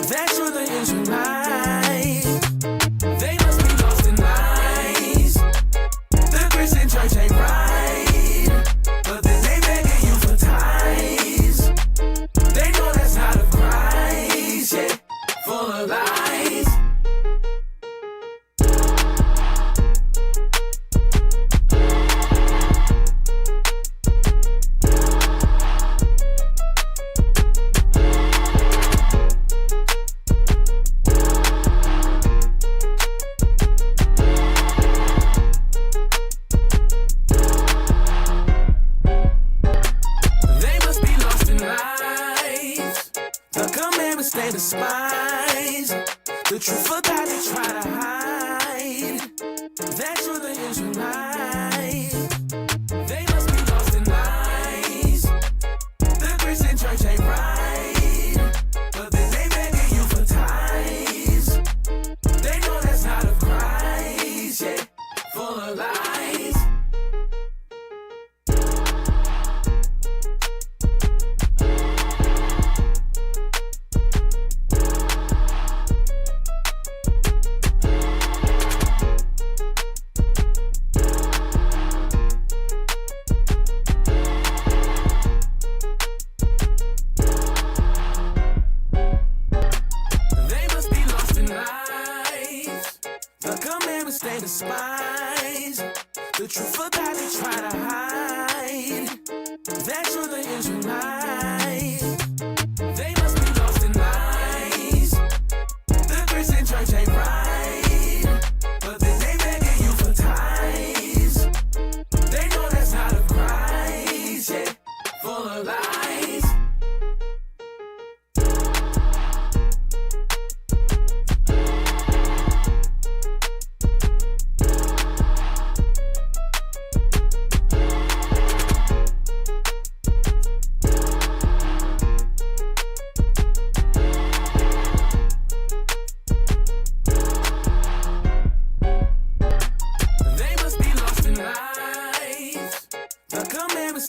that you're the Israelites. They must be lost in lies. The Christian church ain't right, but then they begging you for tithes. They know that's not of Christ, yeah, full of lies. They despise the truth of God, they try to hide that you're the Israelites. They must be lost in lies. The Christian church ain't right, but then they begging you for tithes. They know that's not of Christ, yeah, full of lies. They despise the truth of God, they try to hide that you're the Israelites. They must be lost in lies. The Christian church ain't right, but then they begging you for tithes. They know that's not of Christ, yeah, full of lies.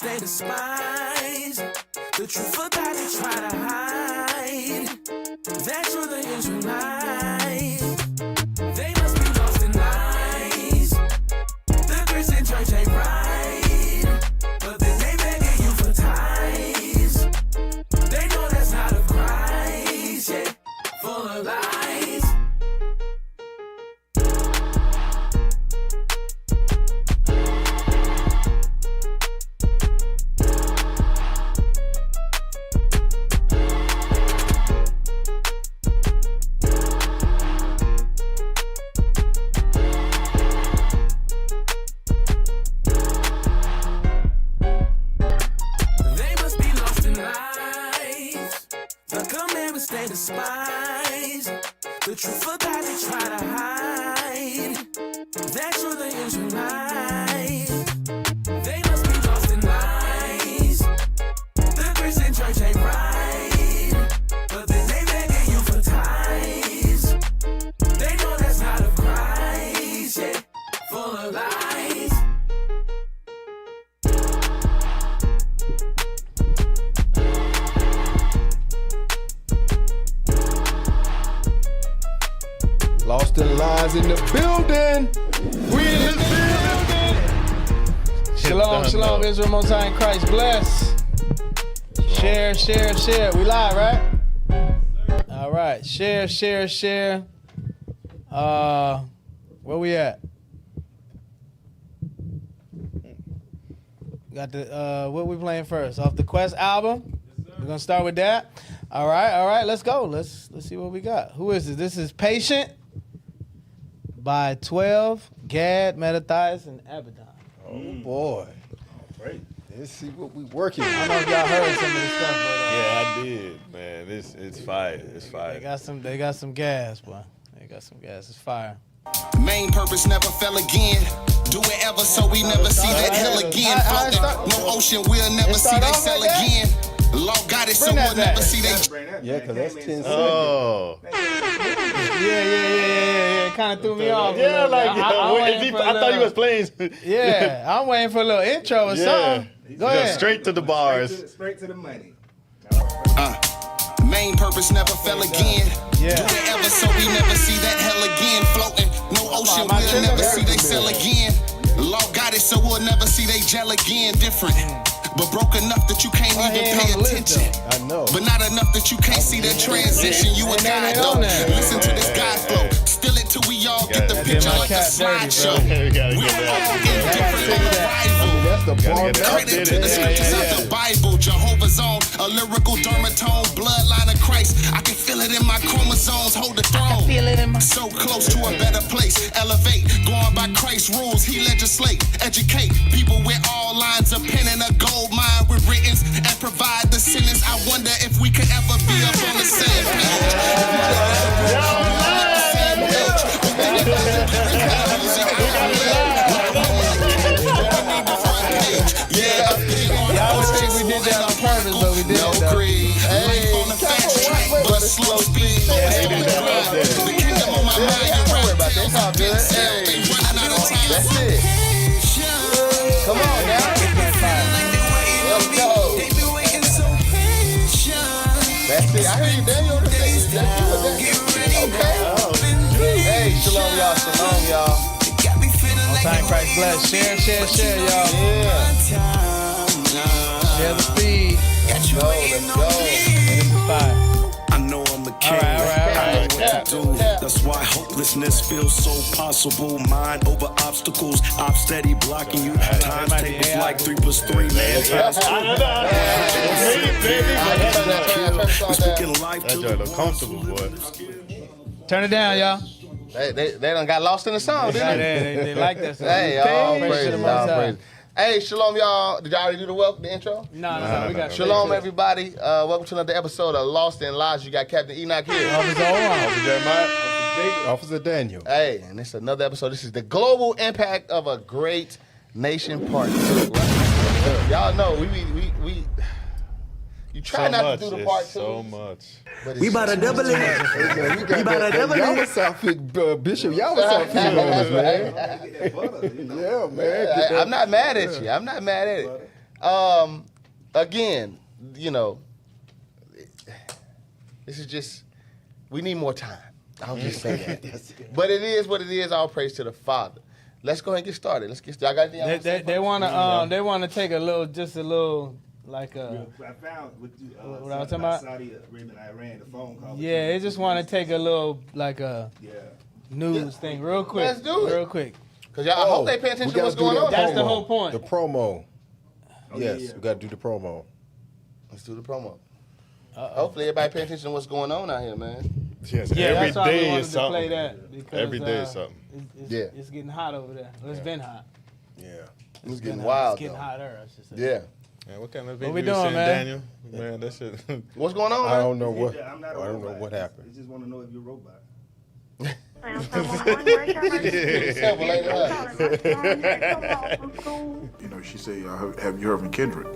They despise the truth of God, they try to hide that you're the Israelites. They must be lost in lies. The Christian church ain't right, but then they begging you for tithes. They know that's not of Christ, yeah, full of lies. They despise the truth of God, they try to hide that you're the Israelites. They must be lost in lies. The Christian church ain't right, but then they begging you for tithes. They know that's not of Christ, yeah, full of lies. Lost in lies in the building. We in the building. Shalom, shalom, Israel, Most High in Christ. Bless. Share, share, share. We live, right? All right. Share, share, share. Where we at? Got the what we playing first? Off the Quest album? Yes, we're gonna start with that. All right, let's go. Let's see what we got. Who is this? This is Patient by 12, Gad, Mattathias, and Abaddon. Oh boy. Great. Let's see what we working with. I don't know if y'all heard some of this stuff, but Yeah, I did, man. It's fire. It's fire. they got some gas, boy. They got some gas. It's fire. Main purpose never fell again. Do it ever so we never see that hell again. No ocean, we'll never see they sell again. Law got it, so we'll never see they. Yeah, because that's 10 seconds. Oh. Yeah. It kind of threw me off. Yeah, like I thought you was playing. Yeah, I'm waiting for a little intro or something. Go ahead. Straight to the bars. Straight to the money. Main purpose never fell again. Yeah. Do it ever so we never see that hell again. Floating, no ocean, we'll never see they sail again. Law got it so we'll never see they gel again. Different, but broke enough that you can't even pay attention. I know. But not enough that you can't see that transition. You a guy though. Listen to this God flow. Still it till we all get the picture like a slideshow. We're all indifferent on arrival. That's the bar. Credit to the scriptures of the Bible. Jehovah's own, a lyrical dermatome, bloodline of Christ. I can feel it in my chromosomes. Hold the throne. So close to a better place. Elevate, going by Christ's rules. He legislate, educate people with all lines of pen and a gold mine with writtens and provide the sentence. I wonder if we could ever be up on the same page. Y'all would think we did that on purpose, but we didn't. No creed. Life on the fast track, but slow speed. The kingdom on my mind. Don't worry about that. It's all good. They running out of time. That's it. Come on now. Let's go. That's it. I hear you, Daniel. Okay. Hey, shalom, y'all. Shalom, y'all. Time Christ bless. Share, y'all. Yeah. Share the feed. Let's go. This is fire. I know I'm a king. All right. What to do. That's why hopelessness feels so possible. Mind over obstacles. I'm steady blocking you. Times tables like 3 + 3, man. We're speaking life That to joint the look comfortable, boy. Turn it down, y'all. They done got lost in the song, didn't they? They like that song. Hey, all Praise praise, to the Most all High. praise. Hey, shalom, y'all. Did y'all already do the intro? No, we got Shalom, everybody. Welcome to another episode of Lost in Lives. You got Captain Enoch here. Officer Jeremiah. Officer Daniel. Hey, and it's another episode. This is the global impact of a great nation part 2. Right? Y'all know we you try not to do the part 2. So much. But We about to double it. We about to double Y'all it. was South Bishop. Y'all was South man. Yeah, man. I'm not mad at you. I'm not mad at it. Again, you know, this is just, we need more time. I'll just say that. But it is what it is. All praise to the Father. Let's go ahead and get started. Let's get started. I got anything else? They want to take a little like a. I found what I was talking about. Saudi Arabia, Iran, the phone call. Yeah, they just want to take a little like a news thing real quick. Let's do it. Real quick. Because y'all, I hope they pay attention to what's going on. That's the whole point. The promo. yeah. We got to do the promo. Let's do the promo. Hopefully everybody pay attention to what's going on out here, man. Yes, Yeah, every that's why we day wanted is to something. play that because, Every day is something. It's getting hot over there. Well, it's been hot. Yeah. It's getting It's wild, getting though. hotter, I should say. Yeah. Man, what kind of What video we you doing, send man? Daniel? Man, that shit. What's going on, I man? don't know what. I'm not a I don't know robot. what happened. I just want to know if you're a robot. You know, she said, have you heard from Kendrick?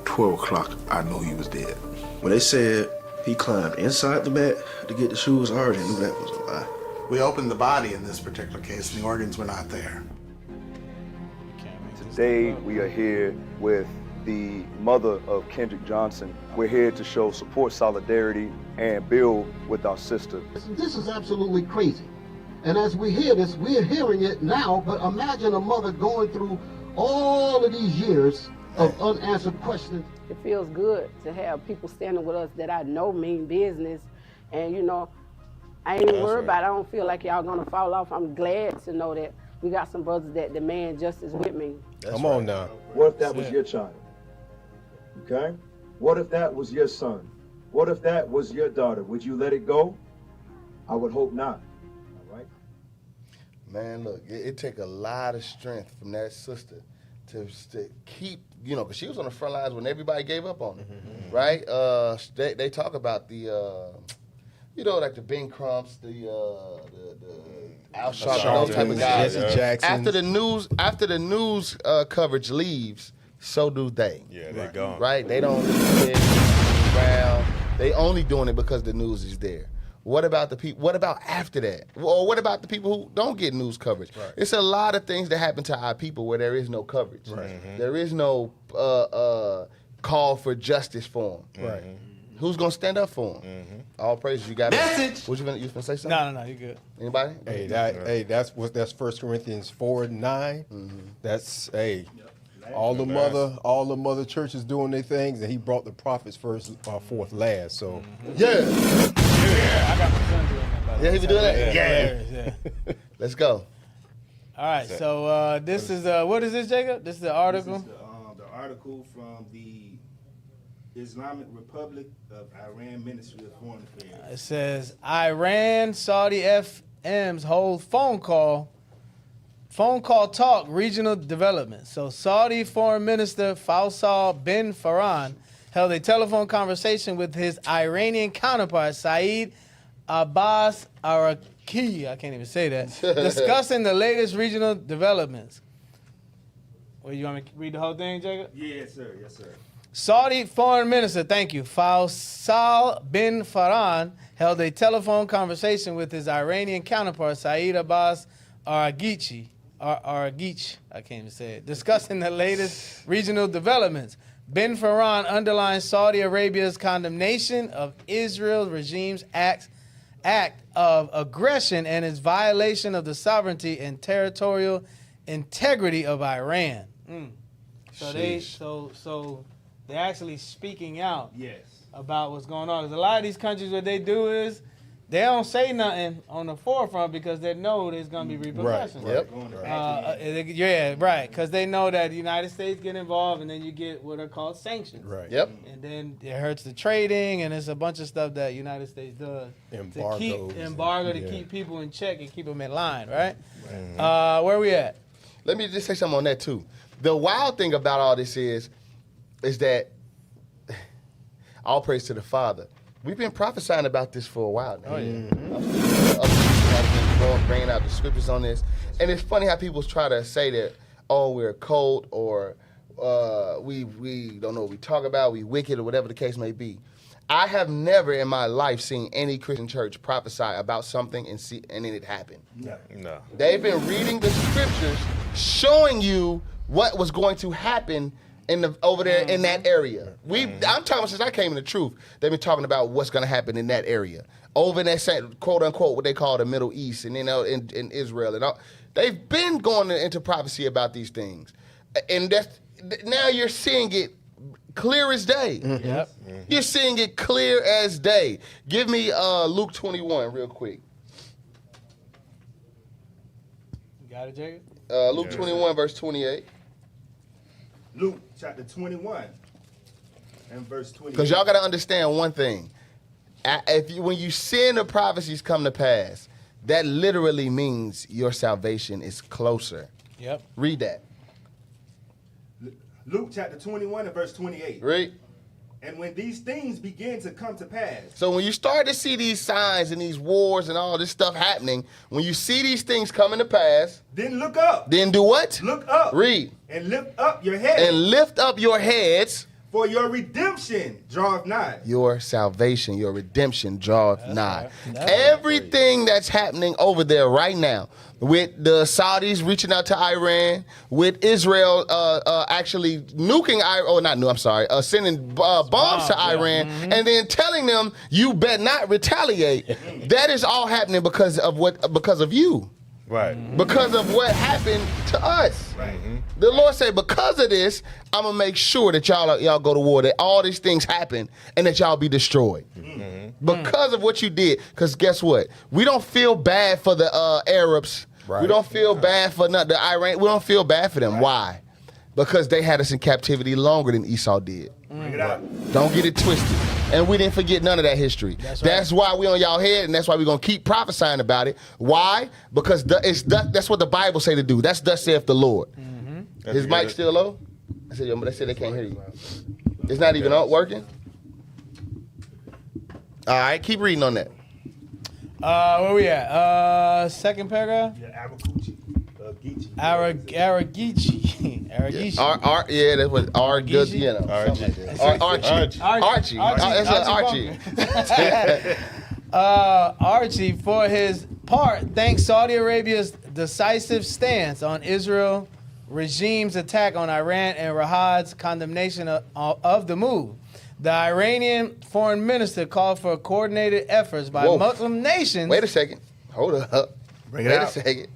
12 o'clock, I knew he was dead. When they said he climbed inside the mat to get the shoes, I already knew that was a lie. We opened the body in this particular case, and the organs were not there. Today, we are here with the mother of Kendrick Johnson. We're here to show support, solidarity, and build with our sister. This is absolutely crazy. And as we hear this, we're hearing it now, but imagine a mother going through all of these years of unanswered questions. It feels good to have people standing with us that I know mean business. And, you know, I ain't even worried about it. I don't feel like y'all gonna fall off. I'm glad to know that we got some brothers that demand justice with me. Come on now. What if that was your child? Okay? What if that was your son? What if that was your daughter? Would you let it go? I would hope not. All right? Man, look, it take a lot of strength from that sister to keep, you know, because she was on the front lines when everybody gave up on her, right? They talk about the, you know, like the Ben Crumps, the Al Sharpton, those type of guys. Jesse Jackson. After the news coverage leaves, so do they. Yeah, they gone. Right? They don't leave around. They only doing it because the news is there. What about the people? What about after that? Or what about the people who don't get news coverage? Right. It's a lot of things that happen to our people where there is no coverage. Right. There is no call for justice for them. Right. who's gonna stand up for them? All praise. You got Message. What you finna say something? No, you good. Anybody? Hey, that's 1 Corinthians 4:9. That's all the mother churches doing their things, and he brought the prophets first, fourth, last. So Yeah. I got my son doing that. Yeah, he be doing that. Yeah. Let's go. All right, so this is what is this, Jacob? This is the article. This is the article from the Islamic Republic of Iran Ministry of Foreign Affairs. It says Iran Saudi FMs hold phone call talk regional development. So Saudi Foreign Minister Faisal bin Farhan held a telephone conversation with his Iranian counterpart Saeed Abbas Araki, I can't even say that, discussing the latest regional developments. Well, you want me to read the whole thing, Jacob? Yes, sir. Yes, sir. Saudi Foreign Minister, thank you, Faisal bin Farhan held a telephone conversation with his Iranian counterpart Saeed Abbas Araghi, I can't even say it, discussing the latest regional developments. Bin Farhan underlined Saudi Arabia's condemnation of Israel's regime's act of aggression and its violation of the sovereignty and territorial integrity of Iran. So they're actually speaking out about what's going on. Because a lot of these countries, what they do is they don't say nothing on the forefront because they know there's going to be repercussions. Right. Because they know that the United States get involved, and then you get what are called sanctions. Right. Yep. And then it hurts the trading, and it's a bunch of stuff that the United States does to keep people in check and keep them in line, right? Where we at? Let me just say something on that too. The wild thing about all this is that all praise to the Father. We've been prophesying about this for a while now. Bringing out the scriptures on this. And it's funny how people try to say that, oh, we're a cult or we don't know what we talk about, we wicked or whatever the case may be. I have never in my life seen any Christian church prophesy about something and then it happened. No. They've been reading the scriptures showing you what was going to happen over there in that area. I'm talking since I came in the truth, they've been talking about what's going to happen in that area. Over in that quote unquote what they call the Middle East and in Israel and all. They've been going into prophecy about these things. And now you're seeing it clear as day. Yep. You're seeing it clear as day. Give me Luke 21 real quick. You got it, Jacob? Luke 21 verse 28. Luke chapter 21 and verse 28. Because y'all got to understand one thing. When you see the prophecies come to pass, that literally means your salvation is closer. Yep. Read that. Luke chapter 21 and verse 28. Read. And when these things begin to come to pass. So when you start to see these signs and these wars and all this stuff happening, when you see these things coming to pass, then look up. Then do what? Look up. Read. And lift up your heads. And lift up your heads. For your redemption draweth nigh. Your salvation, your redemption draweth nigh. That's Everything that's happening over there right now, with the Saudis reaching out to Iran, with Israel actually nuking sending bombs to Iran, and then telling them you better not retaliate. That is all happening because of you. Right. Because of what happened to us. Right. The Lord said, because of this, I'm going to make sure that y'all go to war, that all these things happen, and that y'all be destroyed. Because of what you did. Because guess what? We don't feel bad for the Arabs. Right. We don't feel bad for the Iran. We don't feel bad for them. Right. Why? Because they had us in captivity longer than Esau did. Bring it out. Don't get it twisted. And we didn't forget none of that history. That's why we on y'all head, and that's why we're going to keep prophesying about it. Why? Because that's what the Bible say to do. That's thus saith the Lord. Is mic still low? They said they can't hear you. It's not even working? All right, keep reading on that. Where we at? Second paragraph? Yeah, Aragici. Yeah, that's what Archie. Archie, for his part, thanks Saudi Arabia's decisive stance on Israel regime's attack on Iran and Rahad's condemnation of the move. The Iranian foreign minister called for coordinated efforts by Muslim nations. Wait a second. Hold up. Bring it Wait out. a second.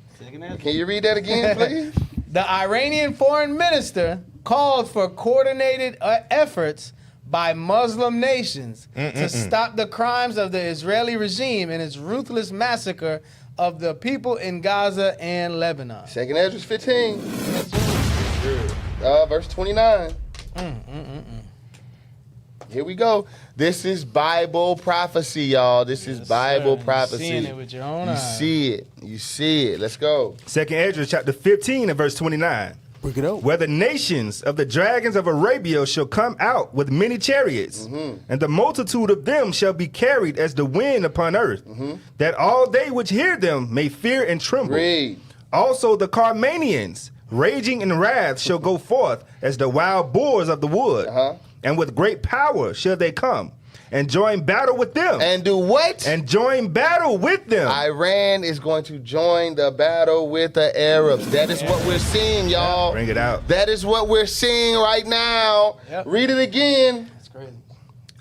Can you read that again, please? The Iranian foreign minister called for coordinated efforts by Muslim nations to stop the crimes of the Israeli regime and its ruthless massacre of the people in Gaza and Lebanon. 2nd Ezra 15. Verse 29. Here we go. This is Bible prophecy, y'all. This is Bible prophecy. You're seeing it with your own eyes. You see it. Let's go. 2nd Ezra chapter 15 and verse 29. Bring it up. Where the nations of the dragons of Arabia shall come out with many chariots, and the multitude of them shall be carried as the wind upon earth, that all they which hear them may fear and tremble. Read. Also the Carmanians, raging in wrath, shall go forth as the wild boars of the wood, and with great power shall they come, and join battle with them. And do what? And join battle with them. Iran is going to join the battle with the Arabs. That is what we're seeing, y'all. Bring it out. That is what we're seeing right now. Read it again. That's crazy.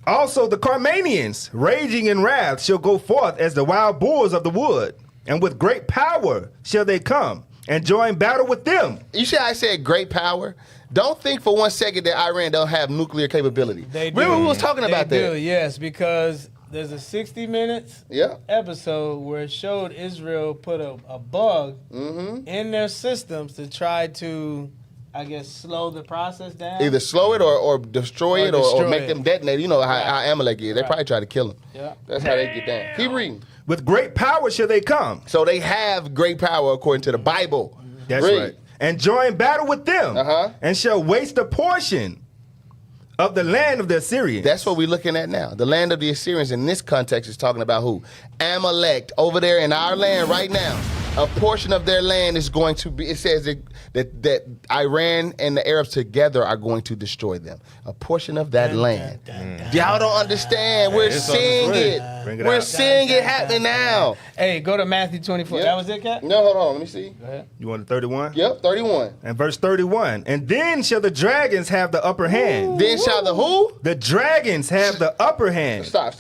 Also the Carmanians, raging in wrath, shall go forth as the wild boars of the wood, and with great power shall they come, and join battle with them. You see how I said great power? Don't think for 1 second that Iran don't have nuclear capability. They do. Remember we was talking about They that? do, yes, because there's a 60 Minutes episode where it showed Israel put a bug in their systems to try to, I guess, slow the process down. Either slow it or destroy it or destroy make it. them detonate. You know how Amalek is. They probably try to kill him. Yeah. That's how they get down. Keep reading. With great power shall they come. So they have great power according to the Bible. That's Read. right. And join battle with them, and shall waste a portion of the land of the Assyrians. That's what we're looking at now. The land of the Assyrians in this context is talking about who? Amalek. Over there in our land right now, a portion of their land is going to be, it says that Iran and the Arabs together are going to destroy them. A portion of that land. Y'all don't understand. We're seeing it. We're seeing it happen now. Hey, go to Matthew 24. Yep. That was it, Cat? No, hold on. Let me see. Go ahead. You want the 31? Yep, 31. And verse 31. And then shall the dragons have the upper hand. Then shall the who? The dragons have the upper hand. Stop.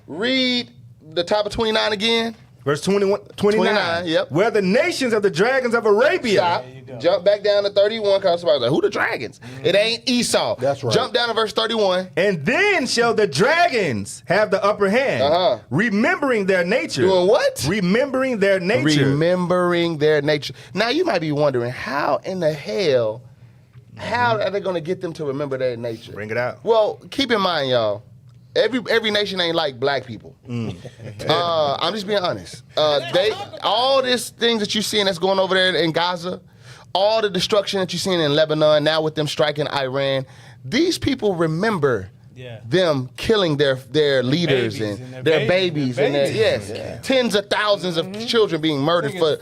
Read the top of 29 again. Verse 29. Yep. Where the nations of the dragons of Arabia. Stop. Jump back down to 31 because somebody's like, who the dragons? It ain't Esau. That's right. Jump down to verse 31. And then shall the dragons have the upper hand, remembering their nature. Doing what? Remembering their nature. Remembering their nature. Now you might be wondering, how in the hell, how are they going to get them to remember their nature? Bring it out. Well, keep in mind, y'all, every nation ain't like black people. I'm just being honest. All these things that you're seeing that's going over there in Gaza, all the destruction that you're seeing in Lebanon, now with them striking Iran, these people remember them killing their leaders and their babies and their tens of thousands of children being murdered for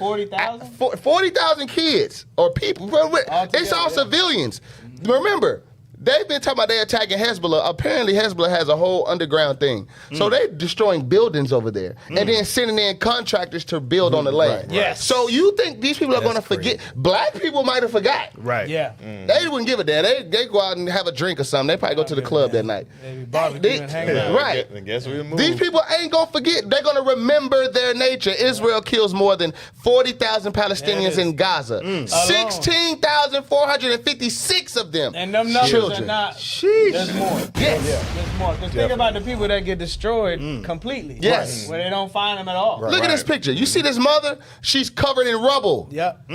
40,000 kids or people. It's all civilians. Remember, they've been talking about they attacking Hezbollah. Apparently, Hezbollah has a whole underground thing. So they're destroying buildings over there and then sending in contractors to build on the land. Yes. So you think these people are going to forget? Black people might have forgot. Right. Yeah. They wouldn't give a damn. They go out and have a drink or something. They probably go to the club that night. Maybe barbecue and hang out. Right. I guess we moved. These people ain't going to forget. They're going to remember their nature. Israel kills more than 40,000 Palestinians in Gaza. 16,456 of them. And them numbers children. are not. Sheesh. There's more. Yes. There's more. Because think about the people that get destroyed completely. Yes. Where they don't find them at all. Look at this picture. You see this mother? She's covered in rubble. Yep.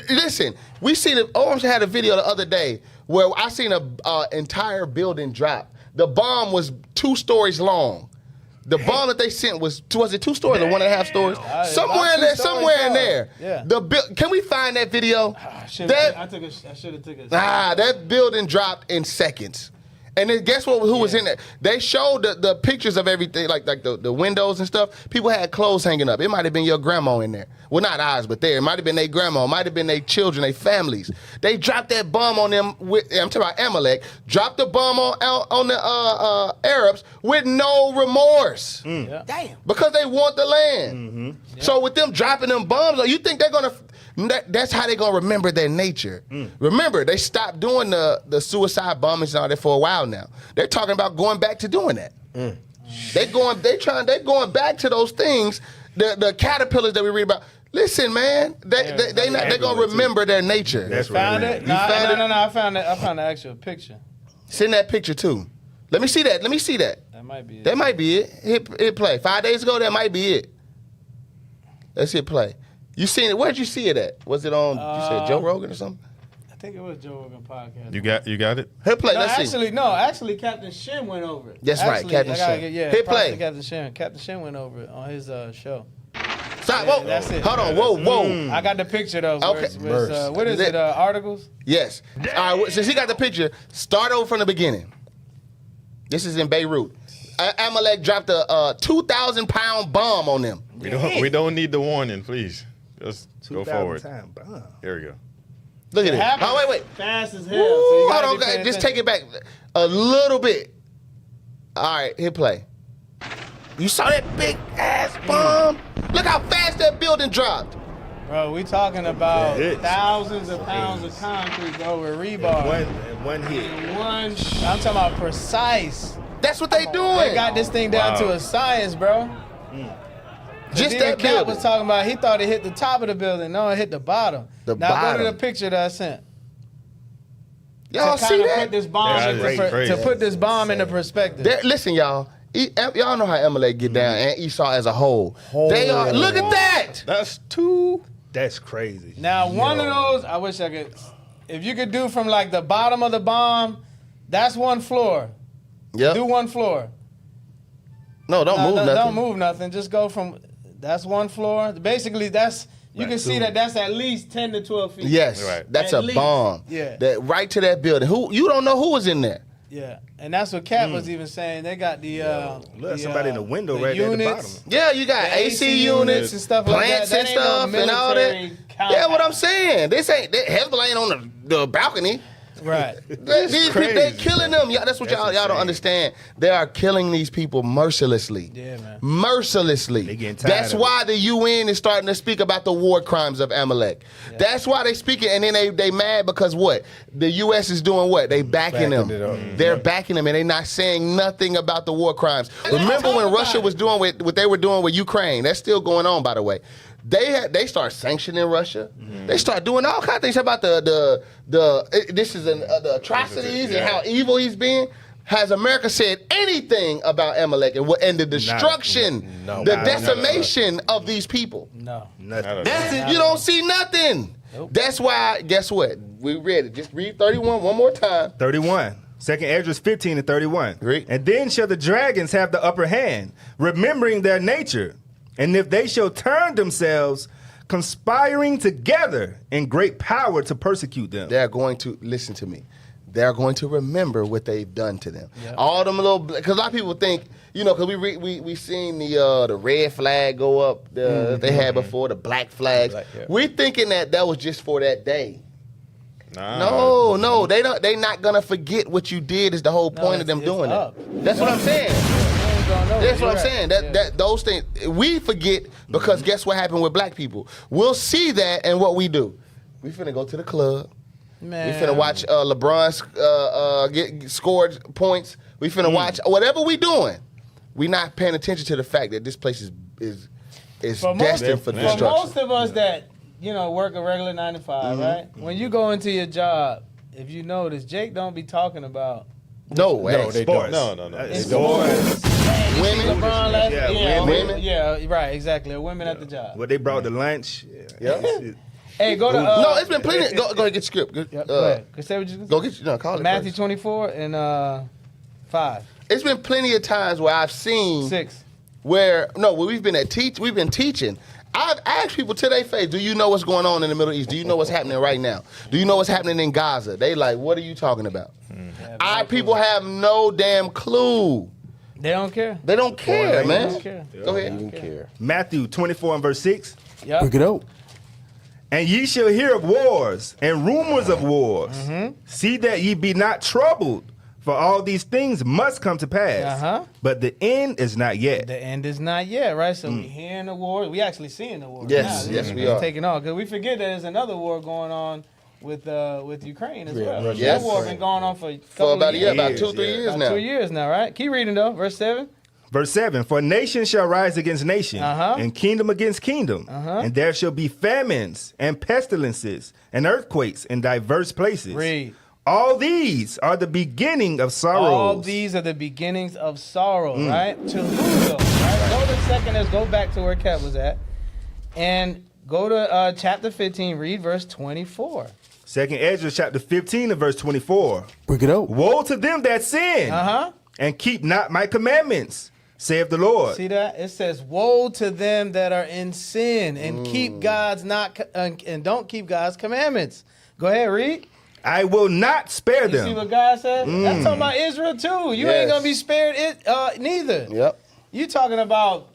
Listen, we seen it. Orange had a video the other day where I seen a entire building drop. The bomb was 2 stories long. The bomb that they sent was it 2 stories or 1.5 stories? Somewhere in there, somewhere in there. Yeah. Can we find that video? I should have took it. That building dropped in seconds. And then guess what? Who was in there? They showed the pictures of everything, like the windows and stuff. People had clothes hanging up. It might have been your grandma in there. Well, not ours, but there. It might have been their grandma. It might have been their children, their families. They dropped that bomb on them. I'm talking about Amalek. Dropped the bomb on the Arabs with no remorse. Damn. Because they want the land. So with them dropping them bombs, you think they're gonna? That's how they gonna remember their nature. Remember, they stopped doing the suicide bombings and all that for a while now. They're talking about going back to doing that. They're going back to those things. The caterpillars that we read about. Listen, man, they're gonna remember their nature. That's found it. No, I found it. I found the actual picture. Send that picture too. Let me see that. That might be it. That might be it. Hit play. 5 days ago, that might be it. Let's hit play. You seen it? Where'd you see it at? Was it on? You said Joe Rogan or something? I think it was Joe Rogan podcast. You got it. Hit play. Let's see. Actually, Captain Shin went over it. That's right, Captain Shin. Hit play. Captain Shin went over it on his show. Stop. Whoa. That's it. Hold on. Whoa. I got the picture though. Okay. What is it? Articles? Yes. All right. Since he got the picture, start over from the beginning. This is in Beirut. Amalek dropped a 2,000-pound bomb on them. We don't need the warning, please. Just go forward. Bomb. Here we go. Look at it. Oh, wait. Fast as hell. Ooh, So you hold on. Just take it back a little bit. All right. Hit play. You saw that big ass bomb? Look how fast that building dropped. Bro, we talking about thousands of pounds of concrete, bro, with rebar. One hit. I'm talking about precise. That's what they doing. They got this thing down to a science, bro. Just that Cat building. was talking about, he thought it hit the top of the building. No, it hit the bottom. Now bottom. go to the picture that I sent. Y'all see that? Put this bomb to put this bomb into perspective. Listen, y'all. Y'all know how Amalek get down and Esau as a whole. They are. Look at that. That's crazy. Now, one of those, I wish I could. If you could do from like the bottom of the bomb, that's one floor. Yep. Do one floor. No, don't move nothing. Don't move nothing. Just go from. That's one floor. Basically, that's. You can see that's at least 10 to 12 feet. Yes, that's a bomb. Yeah. That right to that building. You don't know who was in there. Yeah, and that's what Cat was even saying. They got somebody in the window right there at the bottom. Yeah, you got AC units and stuff plants like that. and stuff and all that. Yeah, what I'm saying. Hezbollah ain't on the balcony. Right. These people, they killing them. That's what y'all don't understand. They are killing these people mercilessly. Yeah, man. Mercilessly. They getting tired That's of why the UN is starting to speak about the war crimes of Amalek. Yeah. That's why they speak it, and then they mad because what? The US is doing what? They backing them. They're backing them, and they not saying nothing about the war crimes. Remember when Russia was doing what they were doing with Ukraine? That's still going on, by the way. They start sanctioning Russia. They start doing all kinds of things about the atrocities and how evil he's being. Has America said anything about Amalek and the destruction, the decimation of these people? No. Nothing. That's it. You don't see nothing. Nope. That's why, guess what? We read it. Just read 31 one more time. 31. Second Esdras 15 and 31. Great. And then shall the dragons have the upper hand, remembering their nature. And if they shall turn themselves, conspiring together in great power to persecute them. They're going to, listen to me, they're going to remember what they've done to them. Yep. All them little, because a lot of people think, because we seen the red flag go up that they had before, the black flags. We're thinking that was just for that day. No, they're not gonna forget what you did. Is the whole point of them doing it. That's what I'm saying. That's what I'm saying. That those things we forget because guess what happened with black people? We'll see that and what we do. We finna go to the club. Man. We finna watch LeBron get scored points. We finna watch whatever we doing. We not paying attention to the fact that this place is destined for destruction. For most of us that work a regular 9 to 5, right? When you go into your job, if you notice, Jake don't be talking about they sports. don't. No. It's sports. Women. Women. Yeah, right, exactly. Women at the job. What they brought to lunch. Yeah. Hey, go to. No, it's been plenty. Go ahead, get your script. Go ahead. Say what you go get. Call it. Matthew first. 24 and 5. It's been plenty of times where I've seen 6. Where we've been we've been teaching. I've asked people to their face, do you know what's going on in the Middle East? Do you know what's happening right now? Do you know what's happening in Gaza? They like, what are you talking about? Our people have no damn clue. They don't care. They don't care, man. They don't care. Go ahead. They don't care. Matthew 24 and verse 6. Yep. Pick it up. And ye shall hear of wars and rumors of wars. See that ye be not troubled. For all these things must come to pass, but the end is not yet. The end is not yet, right? So we hearing the war. We actually seeing the war. Yes, now. yes, we it's are. taking on because we forget that there's another war going on with Ukraine as well. Russia. That war been going on for about a year, about 2-3 years years now. 2 years now, right? Keep reading though, verse 7. Verse 7, for nation shall rise against nation, and kingdom against kingdom, and there shall be famines and pestilences and earthquakes in diverse places. Read. All these are the beginning of sorrows. All these are the beginnings of sorrow, right? To who though? Right? Go to second, let's go back to where Kat was at. And go to chapter 15, read verse 24. Second Ezra chapter 15 and verse 24. Bring it out. Woe to them that sin, and keep not my commandments, saith the Lord. See that? It says, woe to them that are in sin and keep God's and don't keep God's commandments. Go ahead, read. I will not spare them. You see what God said? That's talking about Israel too. You ain't gonna be spared neither. Yep. You talking about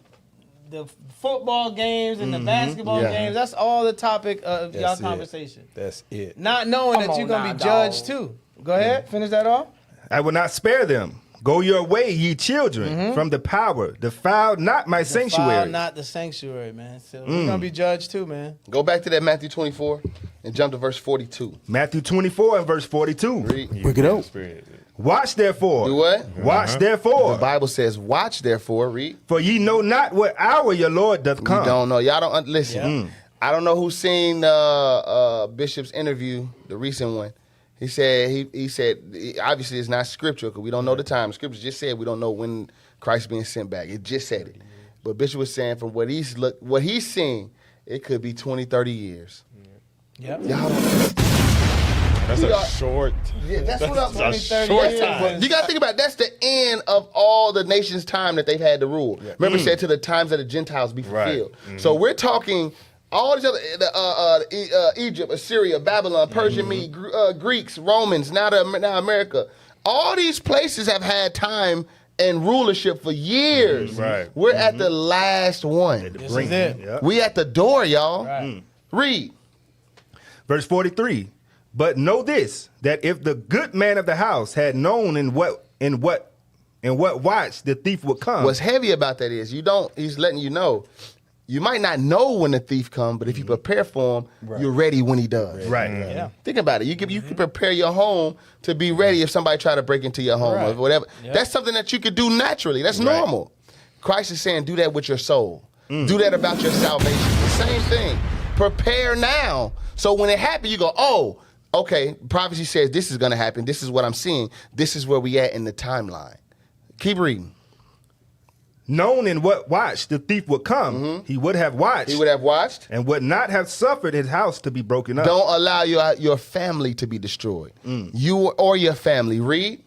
the football games and the basketball games. That's all the topic of y'all conversation. That's it. Not knowing that you're gonna be judged too. Go ahead, finish that off. I will not spare them. Go your way, ye children, from the power. Defile not my sanctuary. Defile not the sanctuary, man. So we're gonna be judged too, man. Go back to that Matthew 24 and jump to verse 42. Matthew 24 and verse 42. Read. Bring it out. Watch therefore. Do what? Watch therefore. The Bible says, watch therefore, read. For ye know not what hour your Lord doth come. You don't know. Y'all don't listen. I don't know who's seen Bishop's interview, the recent one. He said obviously it's not scriptural because we don't know the time. Scripture just said we don't know when Christ's being sent back. It just said it. But Bishop was saying from what he's seeing, it could be 20, 30 years. Yep. Y'all don't That's a short. Yeah, that's what I'm 20, 30 years. You got to think about it. That's the end of all the nation's time that they've had to rule. Remember, it said to the times of the Gentiles be fulfilled. So we're talking all these other Egypt, Assyria, Babylon, Persian, Mede, Greeks, Romans, now America. All these places have had time and rulership for years. Right. We're at the last one. This is it. Yep. We at the door, y'all. Right. Read. Verse 43. But know this, that if the good man of the house had known in what watch the thief would come. What's heavy about that is he's letting you know. You might not know when the thief comes, but if you prepare for him, you're ready when he does. Right. Yeah. Think about it. You can prepare your home to be ready if somebody try to break into your home or whatever. Yep. That's something that you could do naturally. That's normal. Christ is saying do that with your soul. Do that about your salvation. The same thing. Prepare now. So when it happens, you go, oh, okay, prophecy says this is going to happen. This is what I'm seeing. This is where we at in the timeline. Keep reading. Known in what watch the thief would come, he would have watched. He would have watched. And would not have suffered his house to be broken up. Don't allow your family to be destroyed. You or your family. Read.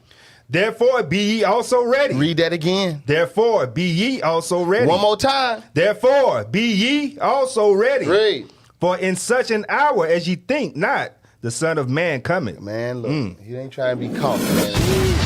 Therefore be ye also ready. Read that again. Therefore be ye also ready. One more time. Therefore be ye also ready. Read. For in such an hour as ye think not, the Son of Man cometh. Man, look, he ain't trying to be caught, man.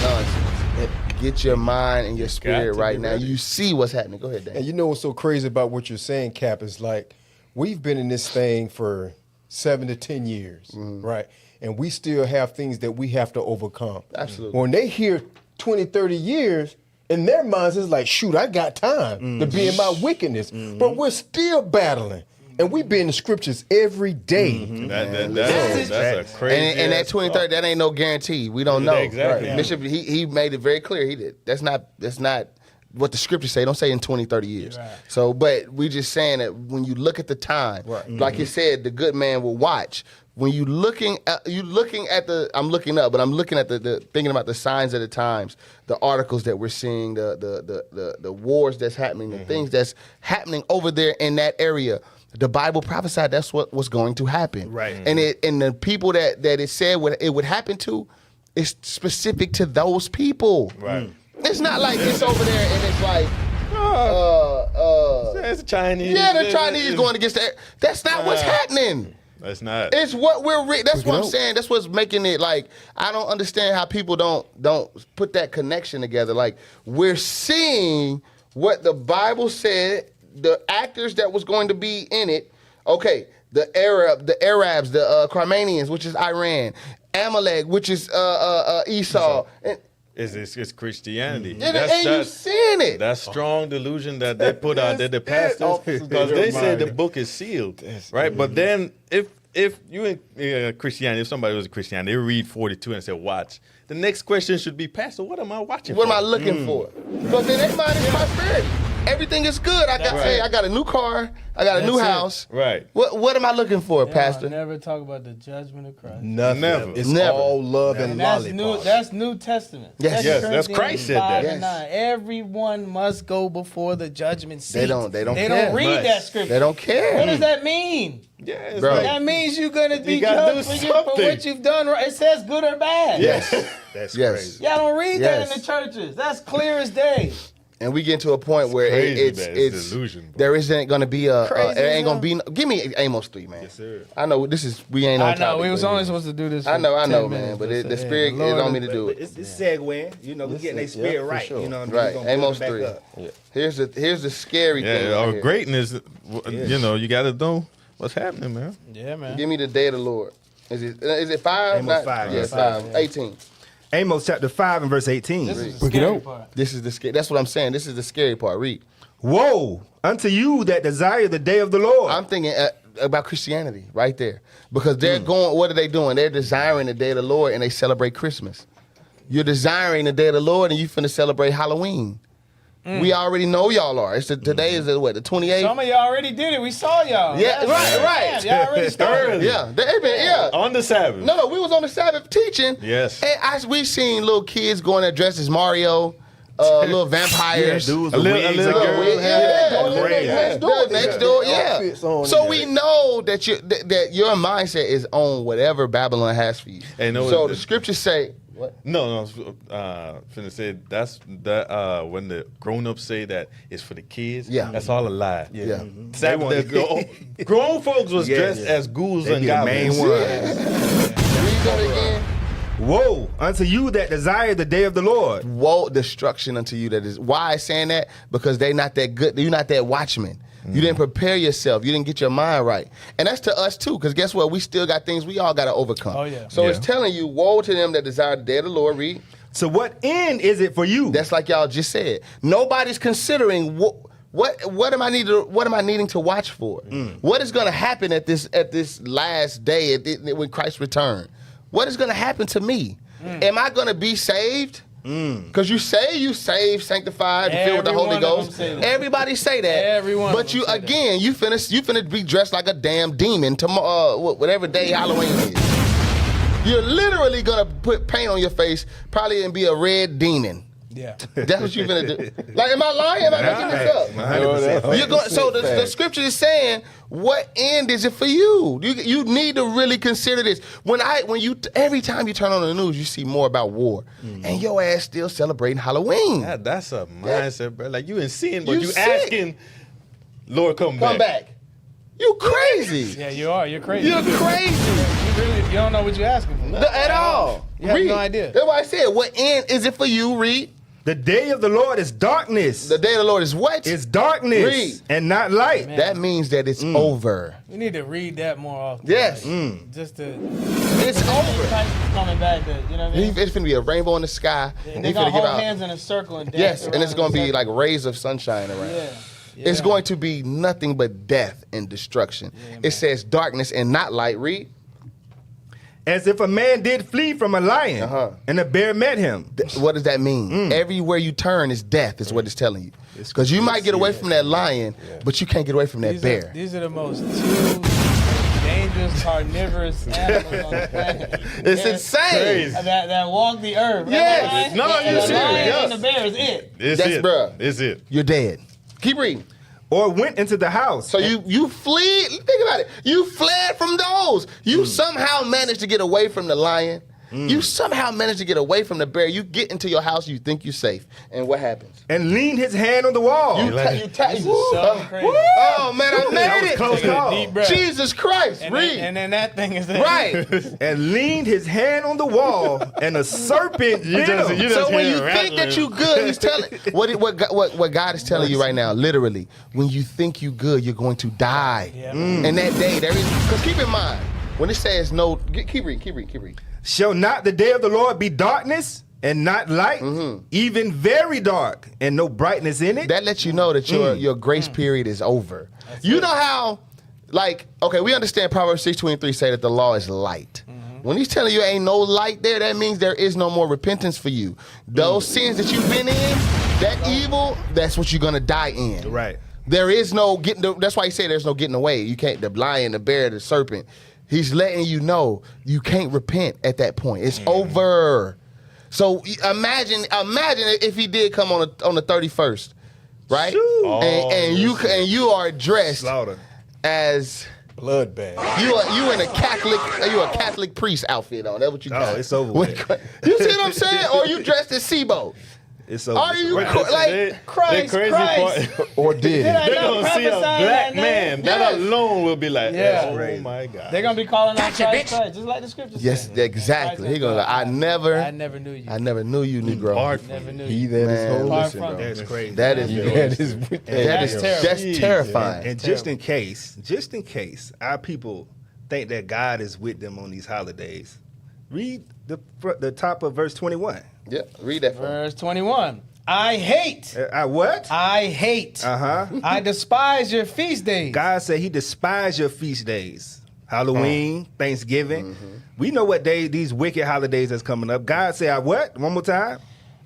Nonsense. Get your mind and your spirit right now. You see what's happening. Go ahead, Dan. And you know what's so crazy about what you're saying, Cap, is like we've been in this thing for 7 to 10 years, right? And we still have things that we have to overcome. Absolutely. When they hear 20, 30 years, in their minds, it's like, shoot, I got time to be in my wickedness. But we're still battling. And we be in the scriptures every day. That's a crazy. And that 2030, that ain't no guarantee. We don't know. Exactly. Right. Bishop, he made it very clear. He did. That's not what the scriptures say. Don't say in 20, 30 years. Right. So, but we just saying that when you look at the time, like you said, the good man will watch. When I'm looking up, but I'm looking at the thinking about the signs of the times, the articles that we're seeing, the wars that's happening, the things that's happening over there in that area. The Bible prophesied that's what was going to happen. Right. And the people that it said it would happen to is specific to those people. Right. It's not like it's over there and it's like it's Chinese. Yeah, the Chinese going against that. That's not what's happening. That's not. It's what that's what I'm saying. That's what's making it like I don't understand how people don't put that connection together. Like we're seeing what the Bible said. The actors that was going to be in it, okay, the Arabs, the Crimanians, which is Iran, Amalek, which is Esau, and It's Christianity. And you seeing it. That strong delusion that they put out there, the pastors, because they said the book is sealed, right? But then if you in Christianity, if somebody was a Christian, they read 42 and say, watch. The next question should be, Pastor, what am I watching for? What am I looking for? Because in their mind is prosperity. Everything is good. I got a new car. I got a new house. Right. What am I looking for, Pastor? Never talk about the judgment of Christ. Nothing. Never. It's all love and That's that's New Testament. Yes. 2 Yes, that's Corinthians Christ said 5 that. and 9. Everyone must go before the judgment seat. They don't They care. don't read that scripture. They don't care. What does that mean? Yeah, it's Bro. like, That means you're gonna be gotta judged do for something. what you've done. It says good or bad. Yes. That's Yes. crazy. Y'all don't read that in Yes. the churches. That's clear as day. And we get to a point where crazy, it's man. It's delusion, bro. there isn't going to be it Crazy ain't as going to be. Give me Amos 3, man. yes, sir. I know we ain't on I know topic, we was but- only supposed to do this. I know, for 10 man. minutes, But the yeah, spirit is Lord on me to do it. It's segueing. You know, we getting their spirit for right. sure. You know what I mean? Right. We gonna build Amos it back 3. up. Here's the scary thing. Yeah, right our here. greatness, you know, you got to know what's happening, man. Yeah, man. Give me the day of the Lord. Is it 5? Amos 5, Yeah, yeah. 5. 18. Amos chapter 5 and verse 18. This is the Bring it scary up. part. This is the scary. That's what I'm saying. This is the scary part. Read. Woe unto you that desire the day of the Lord. I'm thinking about Christianity right there because they're going. What are they doing? They're desiring the day of the Lord and they celebrate Christmas. You're desiring the day of the Lord and you finna celebrate Halloween. We already know y'all are. Today is the 28th. Some of y'all already did it. We saw y'all. Yeah, right. Damn, y'all already started. Yeah, On the Sabbath. No, we was on the Sabbath teaching. Yes. And we seen little kids going there dressed as Mario, little vampires. dudes A with little wigs girl. on. Next door, yeah. Outfits on So there. we know that your mindset is on whatever Babylon has for you. Hey, no, So it- the scriptures say, what? No, I was finna say that's that when the grown-ups say that it's for the kids. Yeah. That's all a lie. Yeah. Sabbath, grown folks was Yeah, dressed yeah. as ghouls They and be the main goblins. one. Read that again. Woe unto you that desire the day of the Lord. Woe, destruction unto you. That is why it's saying that, because they not that good. You're not that watchman. You didn't prepare yourself. You didn't get your mind right. And that's to us too, because guess what? We still got things we all got to overcome. Oh, yeah. So it's Yeah. telling you, woe to them that desire the day of the Lord. Read. So what end is it for you? That's like y'all just said. Nobody's considering what am I needing to watch for? What is going to happen at this last day when Christ returns? What is going to happen to me? Am I going to be saved? Because you say you saved, sanctified, and filled with the Every Holy one of them Ghost. say that. Everybody say that. Every one of But them you say that. again, you finna be dressed like a damn demon tomorrow, whatever day Halloween is. You're literally gonna put paint on your face, probably, and be a red demon. Yeah. That's what you're gonna do. Like, am I lying? Am I making this up? 100%. You're going. So the scripture is saying, what end is it for you? You need to really consider this. Every time you turn on the news, you see more about war, and your ass still celebrating Halloween. That's a mindset, bro. Like you in sin, but You you sick. asking, Lord, come back. You crazy. Yeah, you are. You're crazy. You're crazy. You don't know what you're asking for. At all. You have Read. no idea. That's why I said, what end is it for you? Read. The day of the Lord is darkness. The day of the Lord is what? It's darkness Read. and not light. Man. That means that it's over. We need to read that more often. Yes. Like, just to. It's over. Christ is coming back. To, you know what I mean? It's gonna be a rainbow in the sky. They're and he's gonna gonna give hold out. hands in a circle and dance. Yes, and it's around gonna in be a like circle. rays of sunshine around. Yeah. It's going to be nothing but death and destruction. It says darkness and not light. Read. As if a man did flee from a lion and a bear met him. What does that mean? Everywhere you turn is death, is what it's telling you. Because you might get away from that lion, but you can't get away from that bear. These are the most two dangerous carnivorous animals on the planet. It's insane. That walk the earth. Yes. No, you the serious. lion Yes. and the bear is it. It's That's it. bruh. It's it. You're dead. Keep reading. Or went into the house. So you flee. Think about it. You fled from those. You somehow managed to get away from the lion. You somehow managed to get away from the bear. You get into your house. You think you're safe. And what happens? And leaned his hand on the wall. So crazy. Oh man, I made it. Close call. Deep breath. Jesus Christ. And Read. then that thing is there. Right. And leaned his hand on the wall, and a serpent bit him. So when you think that you good, he's telling what God is telling you right now. Literally, when you think you good, you're going to die. Yeah. And that day, there is. Because keep in mind, when it says no, keep reading. Shall not the day of the Lord be darkness and not light, even very dark, and no brightness in it. That lets you know that your grace period is over. You know how, like, okay, we understand Proverbs 6:23 say that the law is light. When he's telling you ain't no light there, that means there is no more repentance for you. Those sins that you've been in, that evil, that's what you're gonna die in. Right. There is no getting. That's why he said there's no getting away. You can't. The lion, the bear, the serpent. He's letting you know you can't repent at that point. It's over. So imagine if he did come on the 31st, right? And you are dressed as bloodbath. You in a Catholic priest outfit on. That's what you got. Oh, it's over with. You see what I'm saying? Or you dressed as Sibo. It's over. Are you Christ? Or did they're gonna see a black man. That alone will be like, oh my God. They're gonna be calling out Christ, just like the scripture Yes, says. exactly. He gonna. I never knew you. I never knew you, Negro. Never knew He you. that is holy. Listen, bro. That's crazy. That is that's terrifying. And just in case our people think that God is with them on these holidays, read the top of verse 21. Yeah, read that. Verse 21. I hate. I what? I hate. I despise your feast days. God said he despised your feast days. Halloween, Thanksgiving. We know what day these wicked holidays that's coming up. God said, I what? One more time.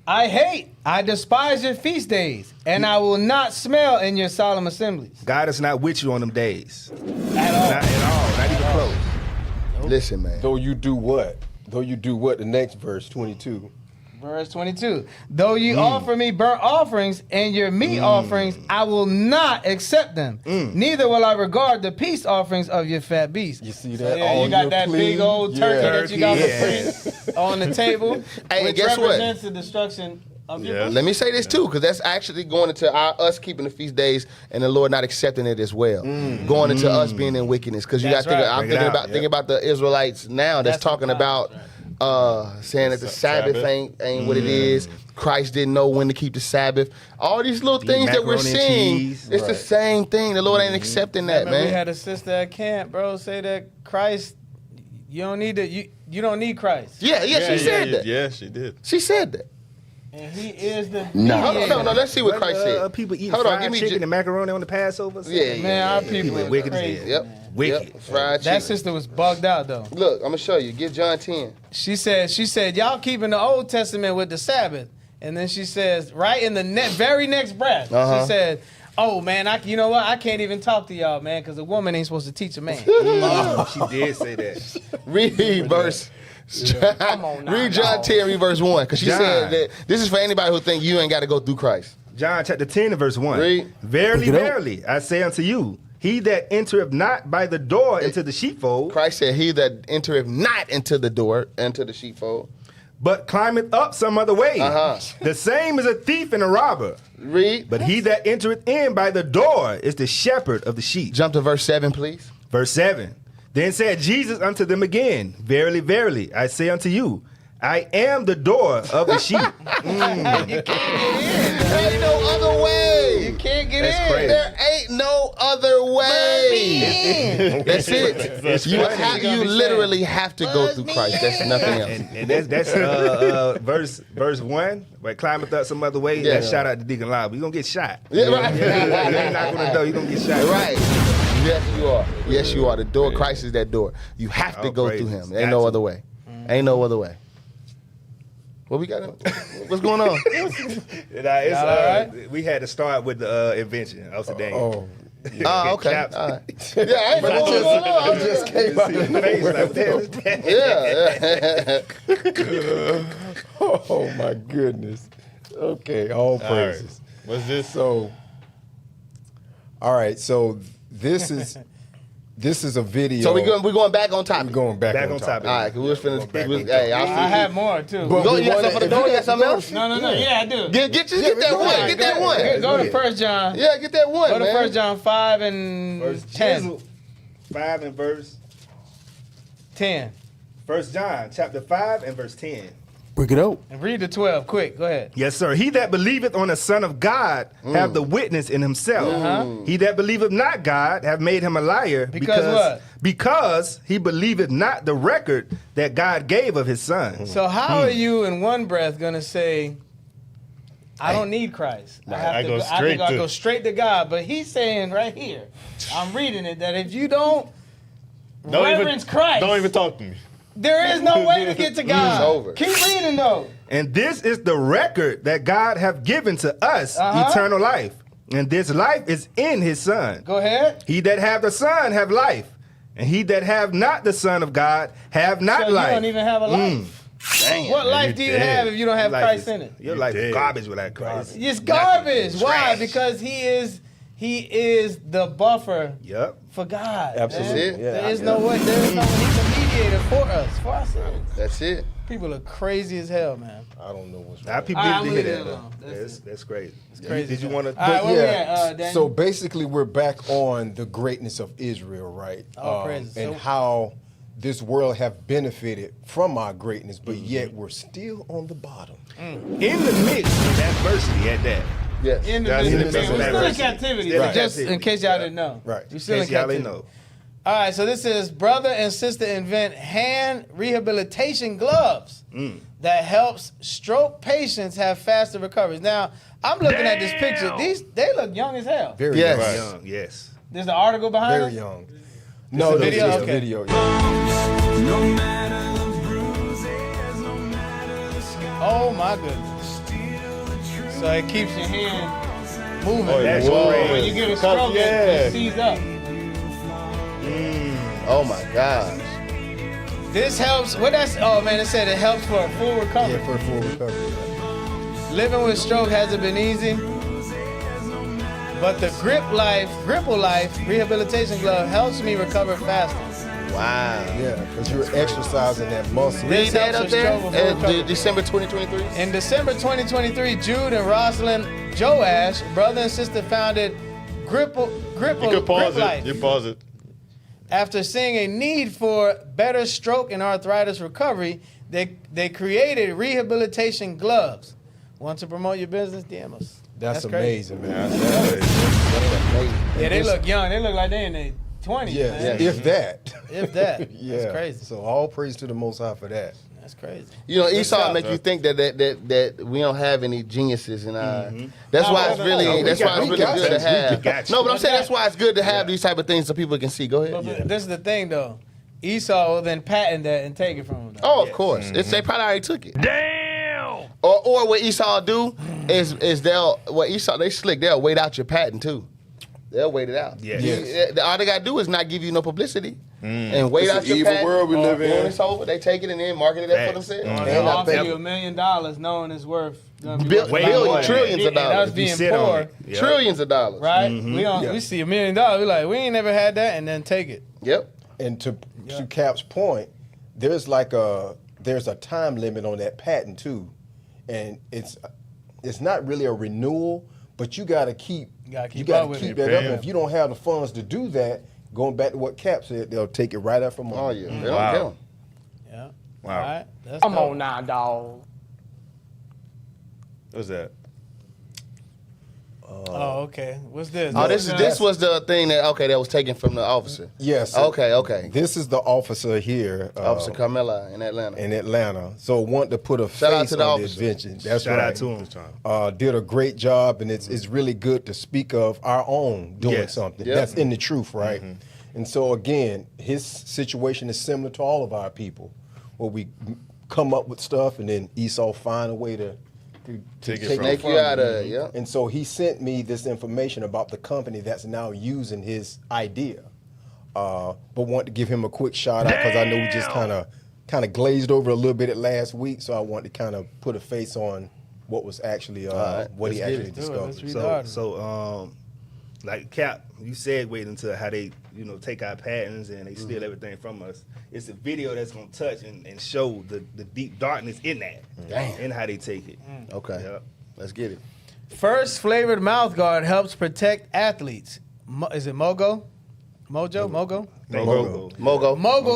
I despise your feast days, and I will not smell in your solemn assemblies. God is not with you on them days. At all. Not at all. Not even close. Listen, man. Though you do what? The next verse, 22. Verse 22. Though you offer me burnt offerings and your meat offerings, I will not accept them. Neither will I regard the peace offerings of your fat beasts. You see that? So, you got that big old turkey that you got on the table, Hey, which guess what? represents the destruction of your people. Let me say this too, because that's actually going into us keeping the feast days and the Lord not accepting it as well. Going into us being in wickedness, because you got to think. I'm thinking about the Israelites now that's talking about. Saying that the Sabbath ain't what it is. Christ didn't know when to keep the Sabbath. All these little things that we're seeing, it's the same thing. The Lord ain't accepting that, man. We had a sister at camp, bro, say that Christ, you don't need you don't need Christ. Yeah, she said that. Yeah, she did. She said that. And he is the No, let's see what Christ said. People eating Hold on, fried give me chicken and macaroni on the Passover. Man, our people are wicked crazy. as Yep. Wicked. Fried chicken. That sister was bugged out though. Look, I'm gonna show you. Give John 10. She said, y'all keeping the Old Testament with the Sabbath. And then she says, right in the very next breath, she said, oh man, you know what? I can't even talk to y'all, man, because a woman ain't supposed to teach a man. She did say that. Read verse. Come on now, read John 10, read verse 1. Because she said that this is for anybody who think you ain't got to go through Christ. John chapter 10 and verse 1. Read. Verily, verily, I say unto you, he that entereth not by the door into the sheepfold. Christ said, he that entereth not into the door, into the sheepfold, but climbeth up some other way. The same is a thief and a robber. Read. But he that entereth in by the door is the shepherd of the sheep. Jump to verse 7, please. Verse 7. Then said Jesus unto them again, verily, verily, I say unto you, I am the door of the sheep. You can't get in. There ain't no other way. You can't get That's in. crazy. There ain't no other way. That's it. You literally have to go through Christ. That's nothing else. And that's verse 1, where climbeth up some other way. Yeah. Shout out to Deacon Lyle. You're going to get shot. Yeah, right. You ain't knocking on the door. You're going to get shot. Right. Yes, you are. Yes, you are. The door, Christ is that door. You have to go through him. Ain't no other way. Ain't no other way. What we got? What's going on? We had to start with the invention. I was saying, Oh, okay. All right. Yeah, I ain't know what's going on. It just came out of nowhere. Oh my goodness. Okay, all praises. What's this? So, all right. So this is a video. So we're going back on topic. We're going back on All topic. right, we was finna. I have more too. But You got something for the door? You got something else? No. Yeah, I do. Get that one. Get that one. Go to 1 John. Yeah, get that one, Go to man. 1 John 5 and 10. 5 and verse 10. 1 John chapter 5 and verse 10. Break it out. And read the 12 quick. Go ahead. Yes, sir. He that believeth on the Son of God have the witness in himself. He that believeth not God have made him a liar. Because what? Because he believeth not the record that God gave of his Son. So how are you in one breath going to say, I don't need Christ. I go straight to God. But he's saying right here, I'm reading it, that if you don't reverence Christ, don't even talk to me. There is no way to get to God. It's over. Keep reading though. And this is the record that God hath given to us, eternal life. And this life is in his Son. Go ahead. He that have the Son have life. And he that have not the Son of God have not So life. you don't even have a life. Damn. What life do you have if you don't have Christ in it? Your life is garbage without Christ. It's garbage. Why? Because he is the buffer for God. Absolutely. There is no way. There is no way. He's a mediator for us, for our sins. That's it. People are crazy as hell, man. I don't know what's Now wrong. people I'm need to leaving hear it that. alone. That's crazy. It's crazy. Did you want to? All right, where we at, Daniel? So basically, we're back on the greatness of Israel, right? Oh, crazy. And how this world have benefited from our greatness, but yet we're still on the bottom. In the midst of adversity at that. Yes. In the That's midst. in the We're midst of still in adversity. captivity. Still in Just captivity. in case y'all didn't know. Right. We're still in Case y'all captivity. didn't know. All right, so this is brother and sister invent hand rehabilitation gloves that helps stroke patients have faster recoveries. Now, I'm looking at this picture. They look young as hell. Very Young, yes. There's an article behind Very it? young. No, This is a this is video? a Okay. video. Yeah. No matter the bruises, no matter the scars. Oh my goodness. So it keeps your hand moving. Oh, That's whoa. crazy. When you get a stroke, it sees up. Oh my gosh. This helps. Oh man, it said it helps for a full recovery. Yeah, for a full recovery. Living with stroke hasn't been easy, but the Gripple Life rehabilitation glove helps me recover faster. Wow. Yeah, because you're exercising that muscle. Read that up there. Recovery. December 2023. In December 2023, Jude and Rosalind Joash, brother and sister, founded Grip You can pause Life. it. You pause it. After seeing a need for better stroke and arthritis recovery, they created rehabilitation gloves. Want to promote your business? DM us. That's crazy. amazing, man. That's amazing. Yeah, they look young. They look like they in their 20s. Yeah, man. if that. If that. Yeah. That's crazy. So all praise to the Most High for that. That's crazy. You know, Esau job, make you think that we don't have any geniuses in our. That's why it's really good to have. No, but I'm saying that's why it's good to have these type of things so people can see. Go ahead. But this is the thing, though. Esau will then patent that and take it from him. Oh, of course. They probably already took it. Damn. Or what Esau do is they slick. They'll wait out your patent too. They'll wait it out. Yes. All they gotta do is not give you no publicity and wait It's out an your evil patent. world we live in. When it's over, they take it and then market it for themselves. They'll offer you $1 million knowing it's worth Trillions of dollars. That's being sit on poor, it. Yep. Trillions of dollars. right? We see $1 million. We're like, we ain't never had that, and then take it. Yep. And to Cap's point, there's a time limit on that patent too, and it's not really a renewal, but you got to keep that up. And if you don't have the funds to do that, going back to what Cap said, they'll take it right up from under. Oh yeah. They don't kill 'em. Yeah. Wow. All right. That's Come dope. on now, dog. What's that? Oh, okay. What's this? Oh, this was the thing that was taken from the officer. Yes. Okay. This is the officer here, Officer Carmella in Atlanta. So want to put a Shout out face to the on the officer. invention. That's Shout right. out to him. Did a great job, and it's really good to speak of our own doing something Yep. that's in the truth, right? And so again, his situation is similar to all of our people, where we come up with stuff, and then Esau find a way to Take you out of it. Yeah. And so he sent me this information about the company that's now using his idea. But want to give him a quick shout out because I know we just kind of glazed over a little bit at last week, so I want to kind of put a face on what was actually what he actually discovered. So like Cap, you segued into how they take our patents and they steal everything from us. It's a video that's gonna touch and show the deep darkness in that and how they take it. Okay. Yep. Let's get it. First flavored mouth guard helps protect athletes. Is it Mogo? Mogo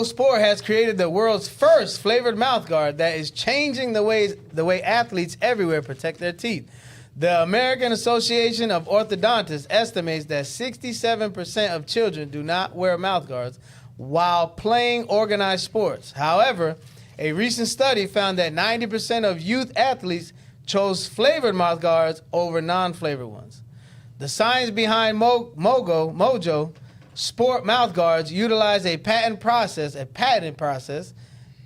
Sport has created the world's first flavored mouthguard that is changing the way athletes everywhere protect their teeth. The American Association of Orthodontists estimates that 67% of children do not wear mouthguards while playing organized sports. However, a recent study found that 90% of youth athletes chose flavored mouthguards over non-flavored ones. The science behind Mojo Sport mouthguards utilize a patented process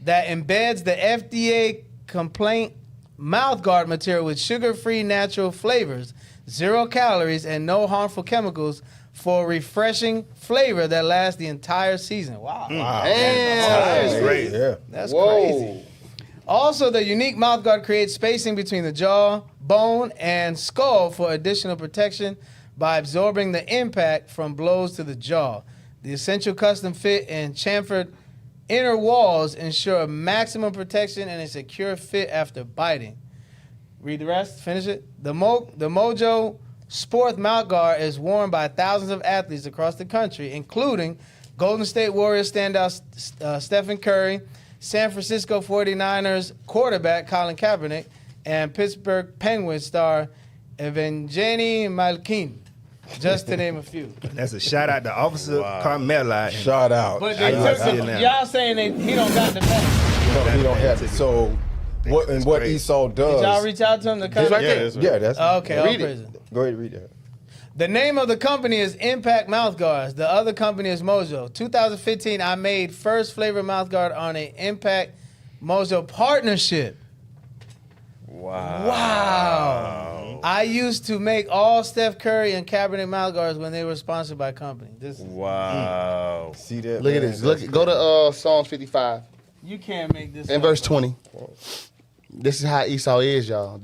that embeds the FDA complaint mouthguard material with sugar-free natural flavors, 0 calories, and no harmful chemicals for refreshing flavor that lasts the entire season. Wow. That's great. Yeah. That's crazy. Also, the unique mouthguard creates spacing between the jaw, bone, and skull for additional protection by absorbing the impact from blows to the jaw. The essential custom fit and chamfered inner walls ensure maximum protection and a secure fit after biting. Read the rest, finish it. The Mojo Sport mouthguard is worn by thousands of athletes across the country, including Golden State Warriors standout Stephen Curry, San Francisco 49ers quarterback Colin Kaepernick, and Pittsburgh Penguins star Evgeny Malkin, just to name a few. That's a shout out to Officer Carmella. Shout out. But they took y'all saying he don't got the pass. No, he don't have it. So what Esau does. Did y'all reach out to him to come? Yeah, that's okay. Read it. Go ahead and read that. The name of the company is Impact Mouthguards. The other company is Mojo. 2015, I made first flavor mouthguard on an Impact Mojo partnership. Wow. I used to make all Steph Curry and Kaepernick mouthguards when they were sponsored by company. Wow. See that? Look at this. Go to Psalms 55. You can't make this. In verse 20. This is how Esau is, y'all.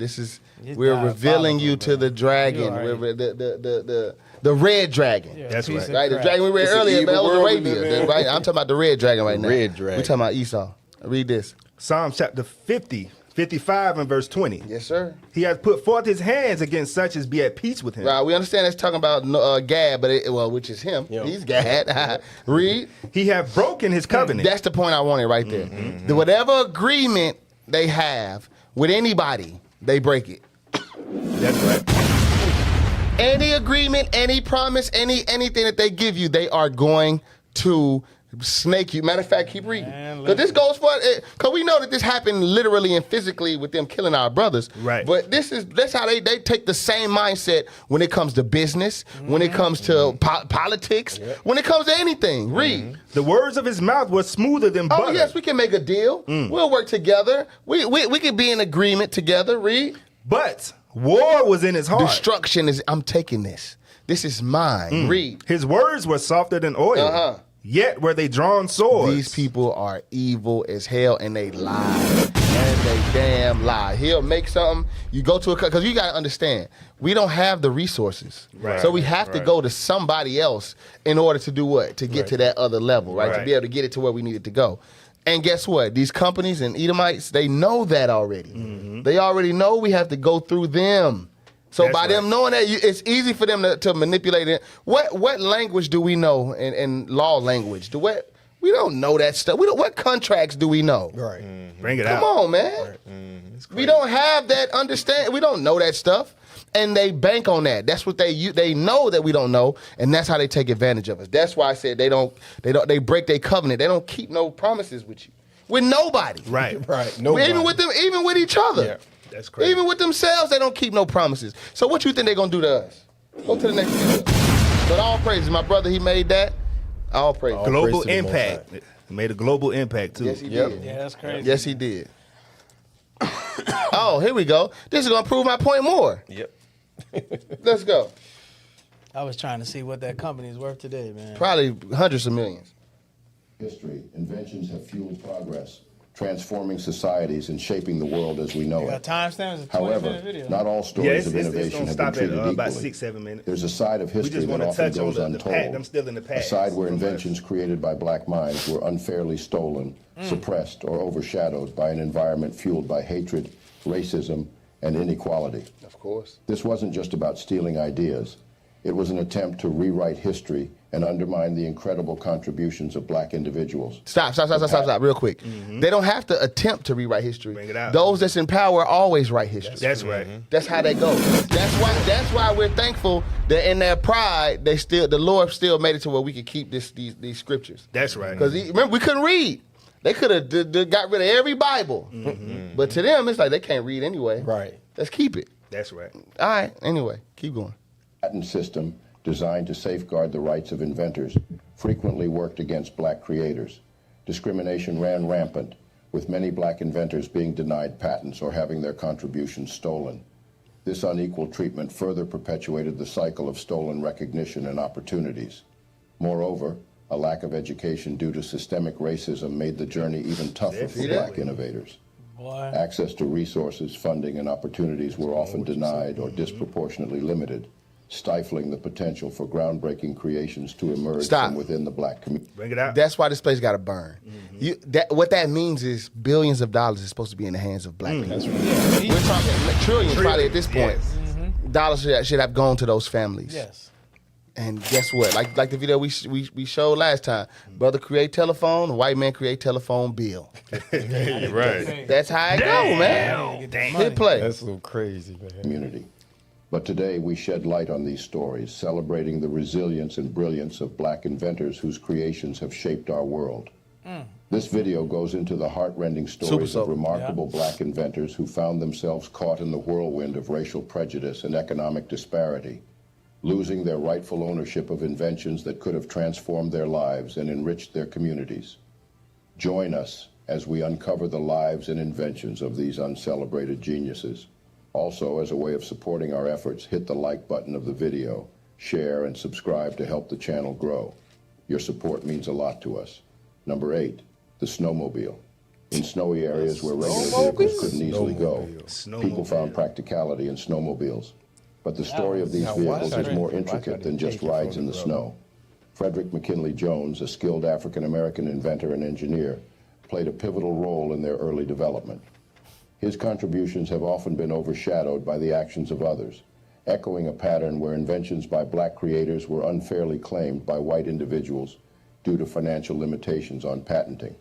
We're revealing you to the dragon. We're the red dragon. Yeah, that's right. Right, the dragon we read earlier, that was Arabia. Right? I'm talking about the red dragon right now. Red dragon. We're talking about Esau. Read this. Psalm chapter 50, 55 and verse 20. Yes, sir. He has put forth his hands against such as be at peace with him. Right, we understand it's talking about Gad, but which is him. Yep. He's Gad. Read. He have broken his covenant. That's the point I wanted right there. Mm-hmm. Whatever agreement they have with anybody, they break it. That's right. Any agreement, any promise, anything that they give you, they are going to snake you. Matter of fact, keep reading. Because this goes for it. Because we know that this happened literally and physically with them killing our brothers. Right. But that's how they take the same mindset when it comes to business, when it comes to politics, when it comes to anything. Read. The words of his mouth were smoother than butter. Oh, yes, we can make a deal. We'll work together. We can be in agreement together. Read. But war was in his heart. Destruction is, I'm taking this. This is mine. Read. His words were softer than oil. Yet were they drawn swords. These people are evil as hell, and they lie. And they damn lie. He'll make something. You go to a, because you got to understand, we don't have the resources. Right. So we have to go to somebody else in order to do what? To get to that other level, right? To be able to get it to where we need it to go. And guess what? These companies and Edomites, they know that already. They already know we have to go through them. So by them knowing that, it's easy for them to manipulate it. What language do we know in law language? We don't know that stuff. What contracts do we know? Right. Bring it out. Come on, man. Right. We don't have that understanding. We don't know that stuff. And they bank on that. That's what they know that we don't know, and that's how they take advantage of us. That's why I said they break their covenant. They don't keep no promises with you. With nobody. Right. Nobody. Even with them, even with each other. Yeah. That's crazy. Even with themselves, they don't keep no promises. So what you think they're gonna do to us? Go to the next video. But all praises, my brother, he made that. All praises. Global impact. He made a global impact too. Yes, he did. Yeah, that's crazy. Yes, he did. Oh, here we go. This is gonna prove my point more. Yep. Let's go. I was trying to see what that company is worth today, man. Probably hundreds of millions. History, inventions have fueled progress, transforming societies and shaping the world as we know You it. got timestamps? However, not all stories of innovation have been treated equally. About 6-7 minutes. There's a side of history that often goes untold. I'm still in the past. A side where inventions created by black minds were unfairly stolen, suppressed, or overshadowed by an environment fueled by hatred, racism, and inequality. Of course. This wasn't just about stealing ideas. It was an attempt to rewrite history and undermine the incredible contributions of black individuals. Stop, real quick. They don't have to attempt to rewrite history. Bring it out. Those that's in power always write history. That's right. That's how they go. That's why we're thankful that in their pride, the Lord still made it to where we could keep these scriptures. That's right. Because remember, we couldn't read. They could have got rid of every Bible. But to them, it's like they can't read anyway. Right. Let's keep it. That's right. All right. Anyway, keep going. Patent system designed to safeguard the rights of inventors frequently worked against black creators. Discrimination ran rampant, with many black inventors being denied patents or having their contributions stolen. This unequal treatment further perpetuated the cycle of stolen recognition and opportunities. Moreover, a lack of education due to systemic racism made the journey even tougher for black innovators. Access to resources, funding, and opportunities were often denied or disproportionately limited, stifling the potential for groundbreaking creations to emerge from within the black community. Bring it out. That's why this place got to burn. What that means is billions of dollars is supposed to be in the hands of black people. That's right. We're talking trillions probably at this point. Yes. Dollars should have gone to those families. Yes. And guess what? Like the video we showed last time, brother create telephone, white man create telephone bill. Right. That's how it go, man. Hit play. That's a little crazy, man. Community. But today we shed light on these stories, celebrating the resilience and brilliance of black inventors whose creations have shaped our world. This video goes into the heart-rending stories of remarkable black inventors who found themselves caught in the whirlwind of racial prejudice and economic disparity, losing their rightful ownership of inventions that could have transformed their lives and enriched their communities. Join us as we uncover the lives and inventions of these uncelebrated geniuses. Also, as a way of supporting our efforts, hit the like button of the video, share, and subscribe to help the channel grow. Your support means a lot to us. Number 8, the snowmobile. In snowy areas where regular vehicles couldn't easily go, people found practicality in snowmobiles. But the story of these vehicles is more intricate than just rides in the snow. Frederick McKinley Jones, a skilled African-American inventor and engineer, played a pivotal role in their early development. His contributions have often been overshadowed by the actions of others, echoing a pattern where inventions by black creators were unfairly claimed by white individuals due to financial limitations on patenting.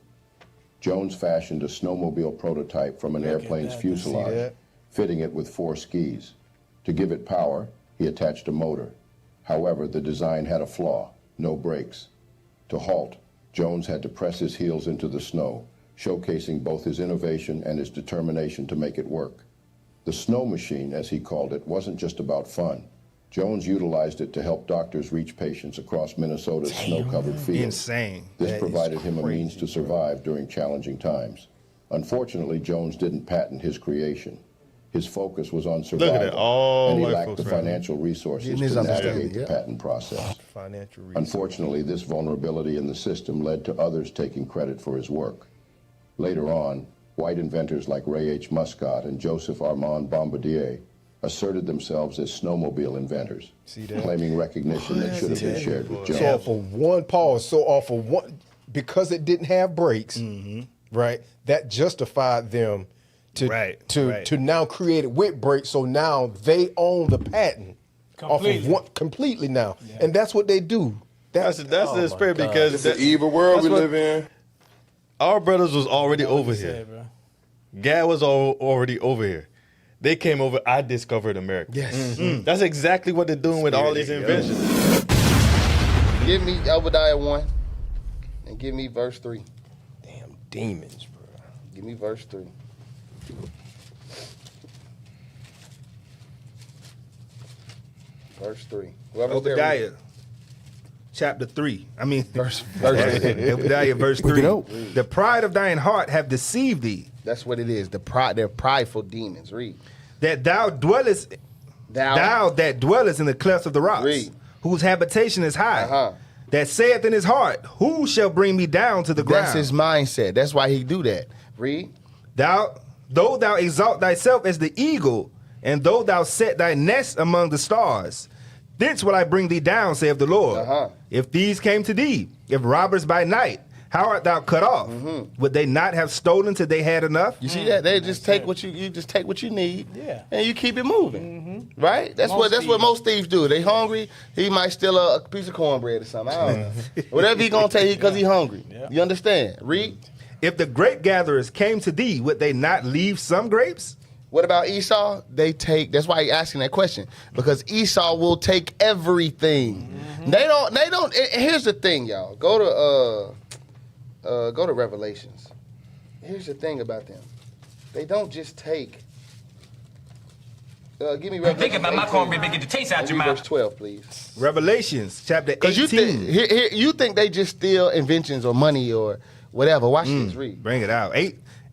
Jones fashioned a snowmobile prototype from an airplane's fuselage, fitting it with 4 skis. To give it power, he attached a motor. However, the design had a flaw, no brakes. To halt, Jones had to press his heels into the snow, showcasing both his innovation and his determination to make it work. The snow machine, as he called it, wasn't just about fun. Jones utilized it to help doctors reach patients across Minnesota's snow-covered fields. Insane. This provided him a means to survive during challenging times. Unfortunately, Jones didn't patent his creation. His focus was on survival, and he lacked the financial resources to navigate the patent process. Unfortunately, this vulnerability in the system led to others taking credit for his work. Later on, white inventors like Ray H. Muscat and Joseph Armand Bombardier asserted themselves as snowmobile inventors, claiming recognition that should have been shared with Jones. So off of one, because it didn't have brakes, right? That justified them to now create it with brakes. So now they own the patent completely now, and that's what they do. That's the spirit because it's the evil world we live in. Our brothers was already over here. Gad was already over here. They came over. I discovered America. Yes. That's exactly what they're doing with all these inventions. Give me Obadiah 1 and give me verse 3. Damn demons, bro. Give me verse 3. Verse 3. Obadiah, chapter 3. I mean, verse Obadiah, verse 3. The pride of thine heart have deceived thee. That's what it is. They're prideful demons. Read. That thou dwellest, thou that dwellest in the clefts of the rocks, whose habitation is high, that saith in his heart, who shall bring me down to the ground? That's his mindset. That's why he do that. Read. Though thou exalt thyself as the eagle, and though thou set thy nest among the stars, thence will I bring thee down, saith the Lord. If thieves came to thee, if robbers by night, How art thou cut off? Would they not have stolen till they had enough? You see that? They just take what you just take what you need, and you keep it moving, Mm-hmm. right? That's what most thieves do. They hungry, he might steal a piece of cornbread or something. I don't know. Whatever he gonna take because he hungry. You understand? Read. If the grape gatherers came to thee, would they not leave some grapes? What about Esau? They take. That's why he's asking that question, because Esau will take everything. They don't. And here's the thing, y'all. Go to Revelations. Here's the thing about them. They don't just take. Give me Revelation. Think about my cornbread, get the taste out your mouth. Verse 12, please. Revelations chapter 18. You think they just steal inventions or money or whatever. Watch this. Read. Bring it out.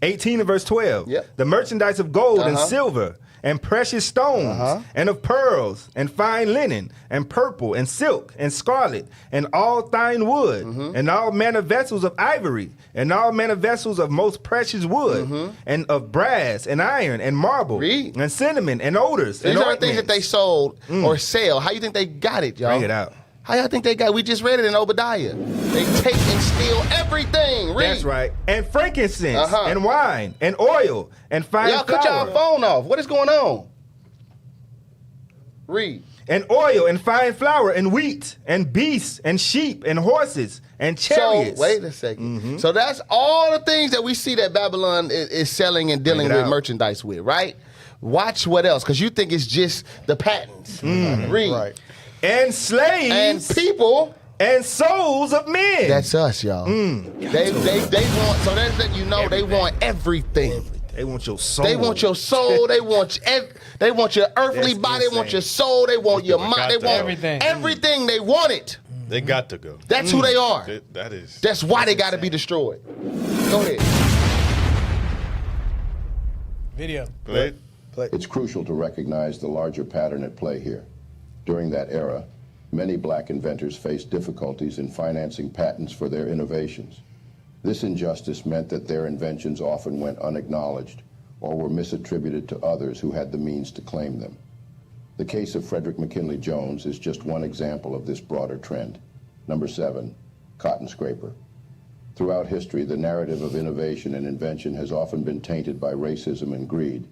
18 and verse 12. Yep. The merchandise of gold and silver and precious stones and of pearls and fine linen and purple and silk and scarlet and all fine wood and all manner vessels of ivory and all manner vessels of most precious wood and of brass and iron and marble and cinnamon and odors. These are things that they sold or sell. How you think they got it, y'all? Bring it out. How y'all think they got it? We just read it in Obadiah. They take and steal everything. Read. That's right. And frankincense and wine and oil and fine Y'all flour. cut y'all phone off. What is going on? Read. And oil and fine flour and wheat and beasts and sheep and horses and chariots. So, wait a second. So that's all the things that we see that Babylon is selling and dealing with merchandise with, right? Watch what else, because you think it's just the patents. Read. Right. And slaves. And people. And souls of men. That's us, y'all. They want, so that's that you know Everything. they want everything. They want your soul. They want your soul. They want your earthly body. They want your soul. They want your mind. They want everything. Everything. They want it. They got to go. That's who they are. That is. That's why they got to be destroyed. Go ahead. Video. Play. It's crucial to recognize the larger pattern at play here. During that era, many black inventors faced difficulties in financing patents for their innovations. This injustice meant that their inventions often went unacknowledged or were misattributed to others who had the means to claim them. The case of Frederick McKinley Jones is just one example of this broader trend. Number 7, cotton scraper. Throughout history, the narrative of innovation and invention has often been tainted by racism and greed,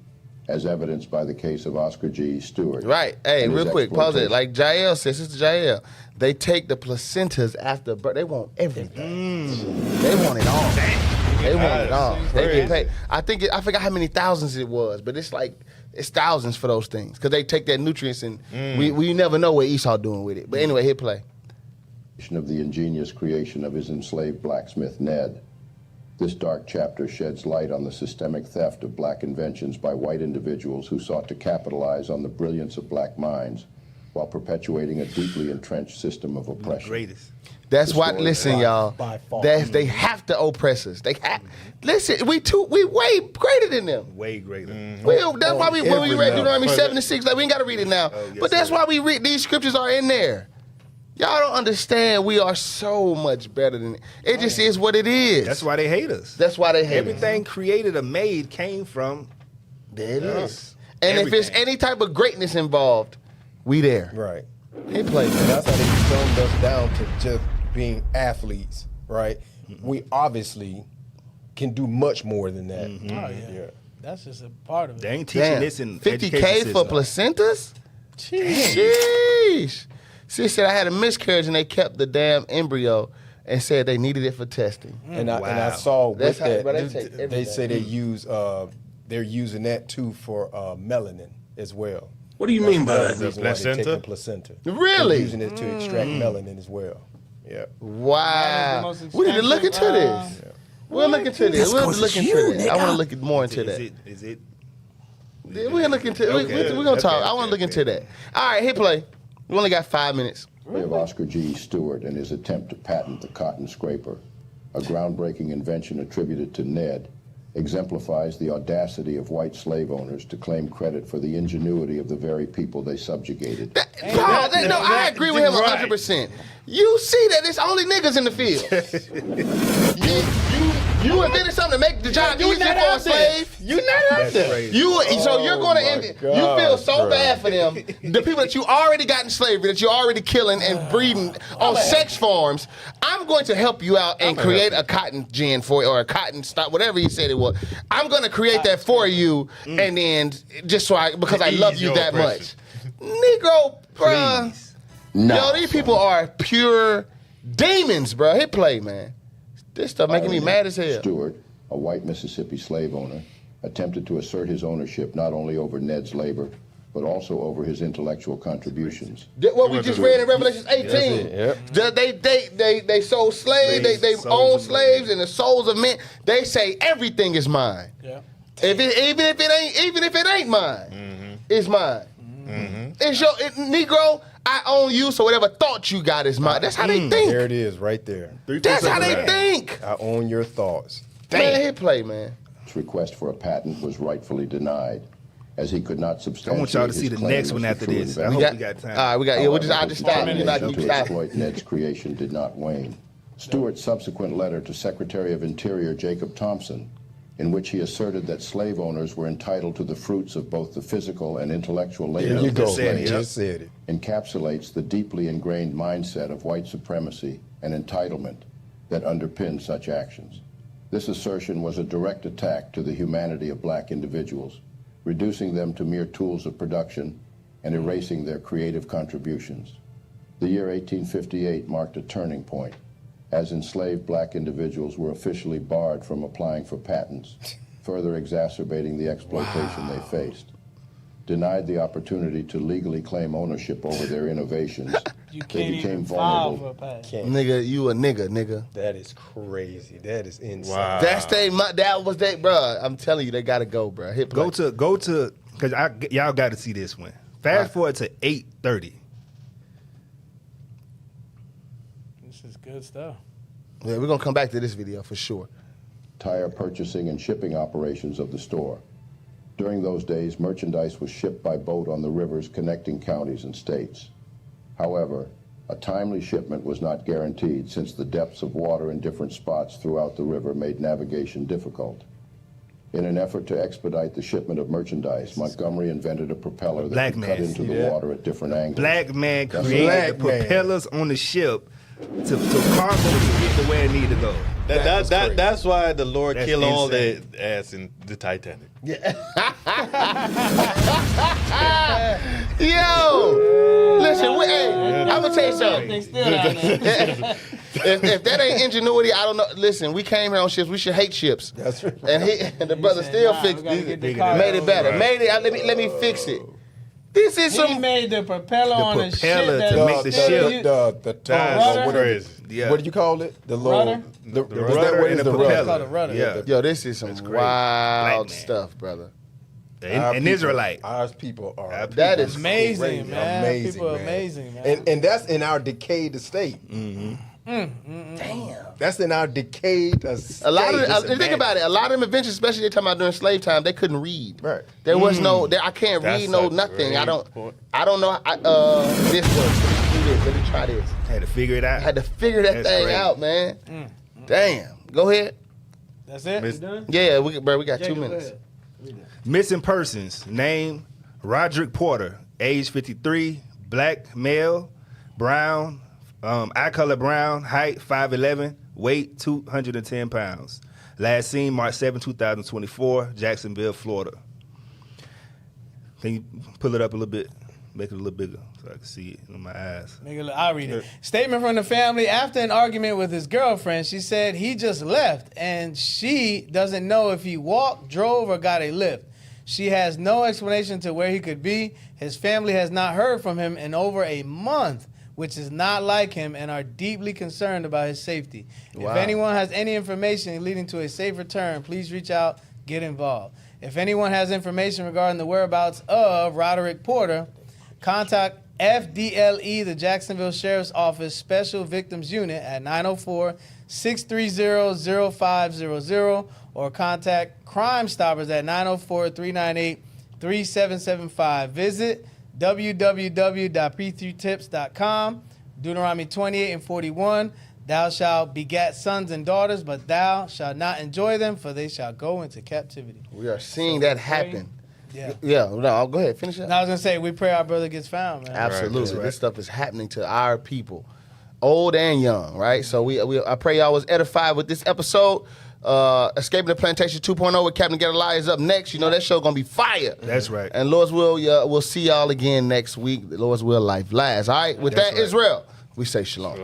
as evidenced by the case of Oscar G. Stewart. Right. Hey, and his real quick, pause it. exploitation. Like Jael says, Sister Jael, they take the placentas after birth. They want everything. They want it all. They want it all. They get paid. I forgot how many thousands it was, but it's thousands for those things because they take their nutrients and we never know what Esau doing with it. But anyway, hit play. Of the ingenious creation of his enslaved blacksmith Ned. This dark chapter sheds light on the systemic theft of black inventions by white individuals who sought to capitalize on the brilliance of black minds while perpetuating a deeply entrenched system of oppression. That's why. Listen, y'all. They have to oppress us. They have. Listen, we way greater than them. Way greater. That's why when we read Deuteronomy 7:6, like we ain't got to read it now. But that's why we read these scriptures are in there. Y'all don't understand. We are so much better than it. It just is what it is. That's why they hate us. That's why they hate Everything created or made came from. There it is. And if it's any type of greatness involved, we there. Right. He played. That's how they dumbed us down to just being athletes, right? We obviously can do much more than that. Oh, yeah. That's just a part of it. They ain't teaching this in $50K for placentas? Sheesh. She said I had a miscarriage and they kept the damn embryo and said they needed it for testing. And I saw with that, they say they're using that too for melanin as well. What do you mean by that? Placenta? Placenta. Really? They're using it to extract melanin as well. Yeah. Wow. We need to look into this. We'll look into this. We'll look into that. I want to look more into that. Is it? We're going to look into it. We're going to talk. I want to look into that. All right, hit play. We only got 5 minutes. Of Oscar G. Stewart and his attempt to patent the cotton scraper, a groundbreaking invention attributed to Ned, exemplifies the audacity of white slave owners to claim credit for the ingenuity of the very people they subjugated. I agree with him 100%. You see that it's only niggas in the field. You invented something to make the job easier for a slave. You're not out there. So you're going to you feel so bad for them. The people that you already got in slavery, that you're already killing and breeding on sex farms. I'm going to help you out and create a cotton gin for you, or a cotton stock, whatever he said it was. I'm going to create that for you, and then just because I love you that much. Negro, bruh. Yo, these people are pure demons, bro. Hit play, man. This stuff making me mad as hell. Stewart, a white Mississippi slave owner, attempted to assert his ownership not only over Ned's labor, but also over his intellectual contributions. What we just read in Revelation 18. They sold slaves, they own slaves, and the souls of men. They say everything is mine. Yeah. Even if it ain't mine, it's mine. It's your Negro. I own you, so whatever thought you got is mine. That's how they think. There it is, right there. That's how they think. I own your thoughts. Man, hit play, man. His request for a patent was rightfully denied, as he could not substantiate. I want y'all to see the next one after this. I hope we got time. All right, we got. Yeah, I'll just stop. To exploit Ned's creation did not wane. Stewart's subsequent letter to Secretary of Interior Jacob Thompson, in which he asserted that slave owners were entitled to the fruits of both the physical and intellectual labor of their slaves, encapsulates the deeply ingrained mindset of white supremacy and entitlement that underpinned such actions. This assertion was a direct attack to the humanity of black individuals, reducing them to mere tools of production and erasing their creative contributions. The year 1858 marked a turning point, as enslaved black individuals were officially barred from applying for patents, further exacerbating the exploitation they faced. Denied the opportunity to legally claim ownership over their innovations, they became vulnerable. Nigga, you a nigga. That is crazy. That is insane. Wow. That was they, bro. I'm telling you, they gotta go, bro. Hit play. Go to, because y'all got to see this one. Fast forward to 8:30. This is good stuff. Yeah, we're gonna come back to this video for sure. Entire purchasing and shipping operations of the store. During those days, merchandise was shipped by boat on the rivers connecting counties and states. However, a timely shipment was not guaranteed, since the depths of water in different spots throughout the river made navigation difficult. In an effort to expedite the shipment of merchandise, Montgomery invented a propeller that could cut into the water at different angles. Black man created propellers on the ship to cargo to get to where it needed to go. That's why the Lord killed all the ass in the Titanic. Yeah. Yo, listen, I'm gonna tell you something. If that ain't ingenuity, I don't know. Listen, we came here on ships. We should hate ships. That's right. And the brother still fixed it. Made it better. Let me fix it. This is He made the propeller on the ship to make the ship. What do you call it? The rudder. The rudder and the propeller. Yeah. Yo, this is some wild stuff, brother. An Israelite. Our people are. That is amazing, crazy. man. Amazing, People are man. amazing, man. And that's in our decayed estate. Damn. That's in our decayed estate. A lot of think about it. A lot of them inventions, especially they talking about during slave time, they couldn't read. Right. There was no. I can't read nothing. I don't know. This works. Let me try this. Had to figure it out. Had to figure that thing out, man. Damn. Go ahead. That's it. You done? Yeah, we got 2 minutes. Missing persons. Name, Roderick Porter. Age 53. Black male. Brown. Eye color brown. Height 5'11". Weight 210 pounds. Last seen March 7, 2024. Jacksonville, Florida. Can you pull it up a little bit? Make it a little bigger so I can see it in my eyes. I'll read it. Statement from the family. After an argument with his girlfriend, she said he just left and she doesn't know if he walked, drove, or got a lift. She has no explanation to where he could be. His family has not heard from him in over a month, which is not like him, and are deeply concerned about his safety. Wow. If anyone has any information leading to a safe return, please reach out, get involved. If anyone has information regarding the whereabouts of Roderick Porter, contact FDLE, the Jacksonville Sheriff's Office Special Victims Unit at 904-630-0500, or contact Crime Stoppers at 904-398-3775. Visit www.p3tips.com. Deuteronomy 28:41. Thou shalt begat sons and daughters, but thou shalt not enjoy them, for they shall go into captivity. We are seeing that happen. Yeah. No, go ahead. Finish it. I was going to say, we pray our brother gets found, man. Absolutely. Right. This stuff is happening to our people. old and young, right? So I pray y'all was edified with this episode. Escaping the Plantation 2.0 with Captain Gedaliah is up next. You know that show gonna be fire. That's right. And Lord's will, we'll see y'all again next week. Lord's will, life lasts. All right. With that, Israel, we say shalom.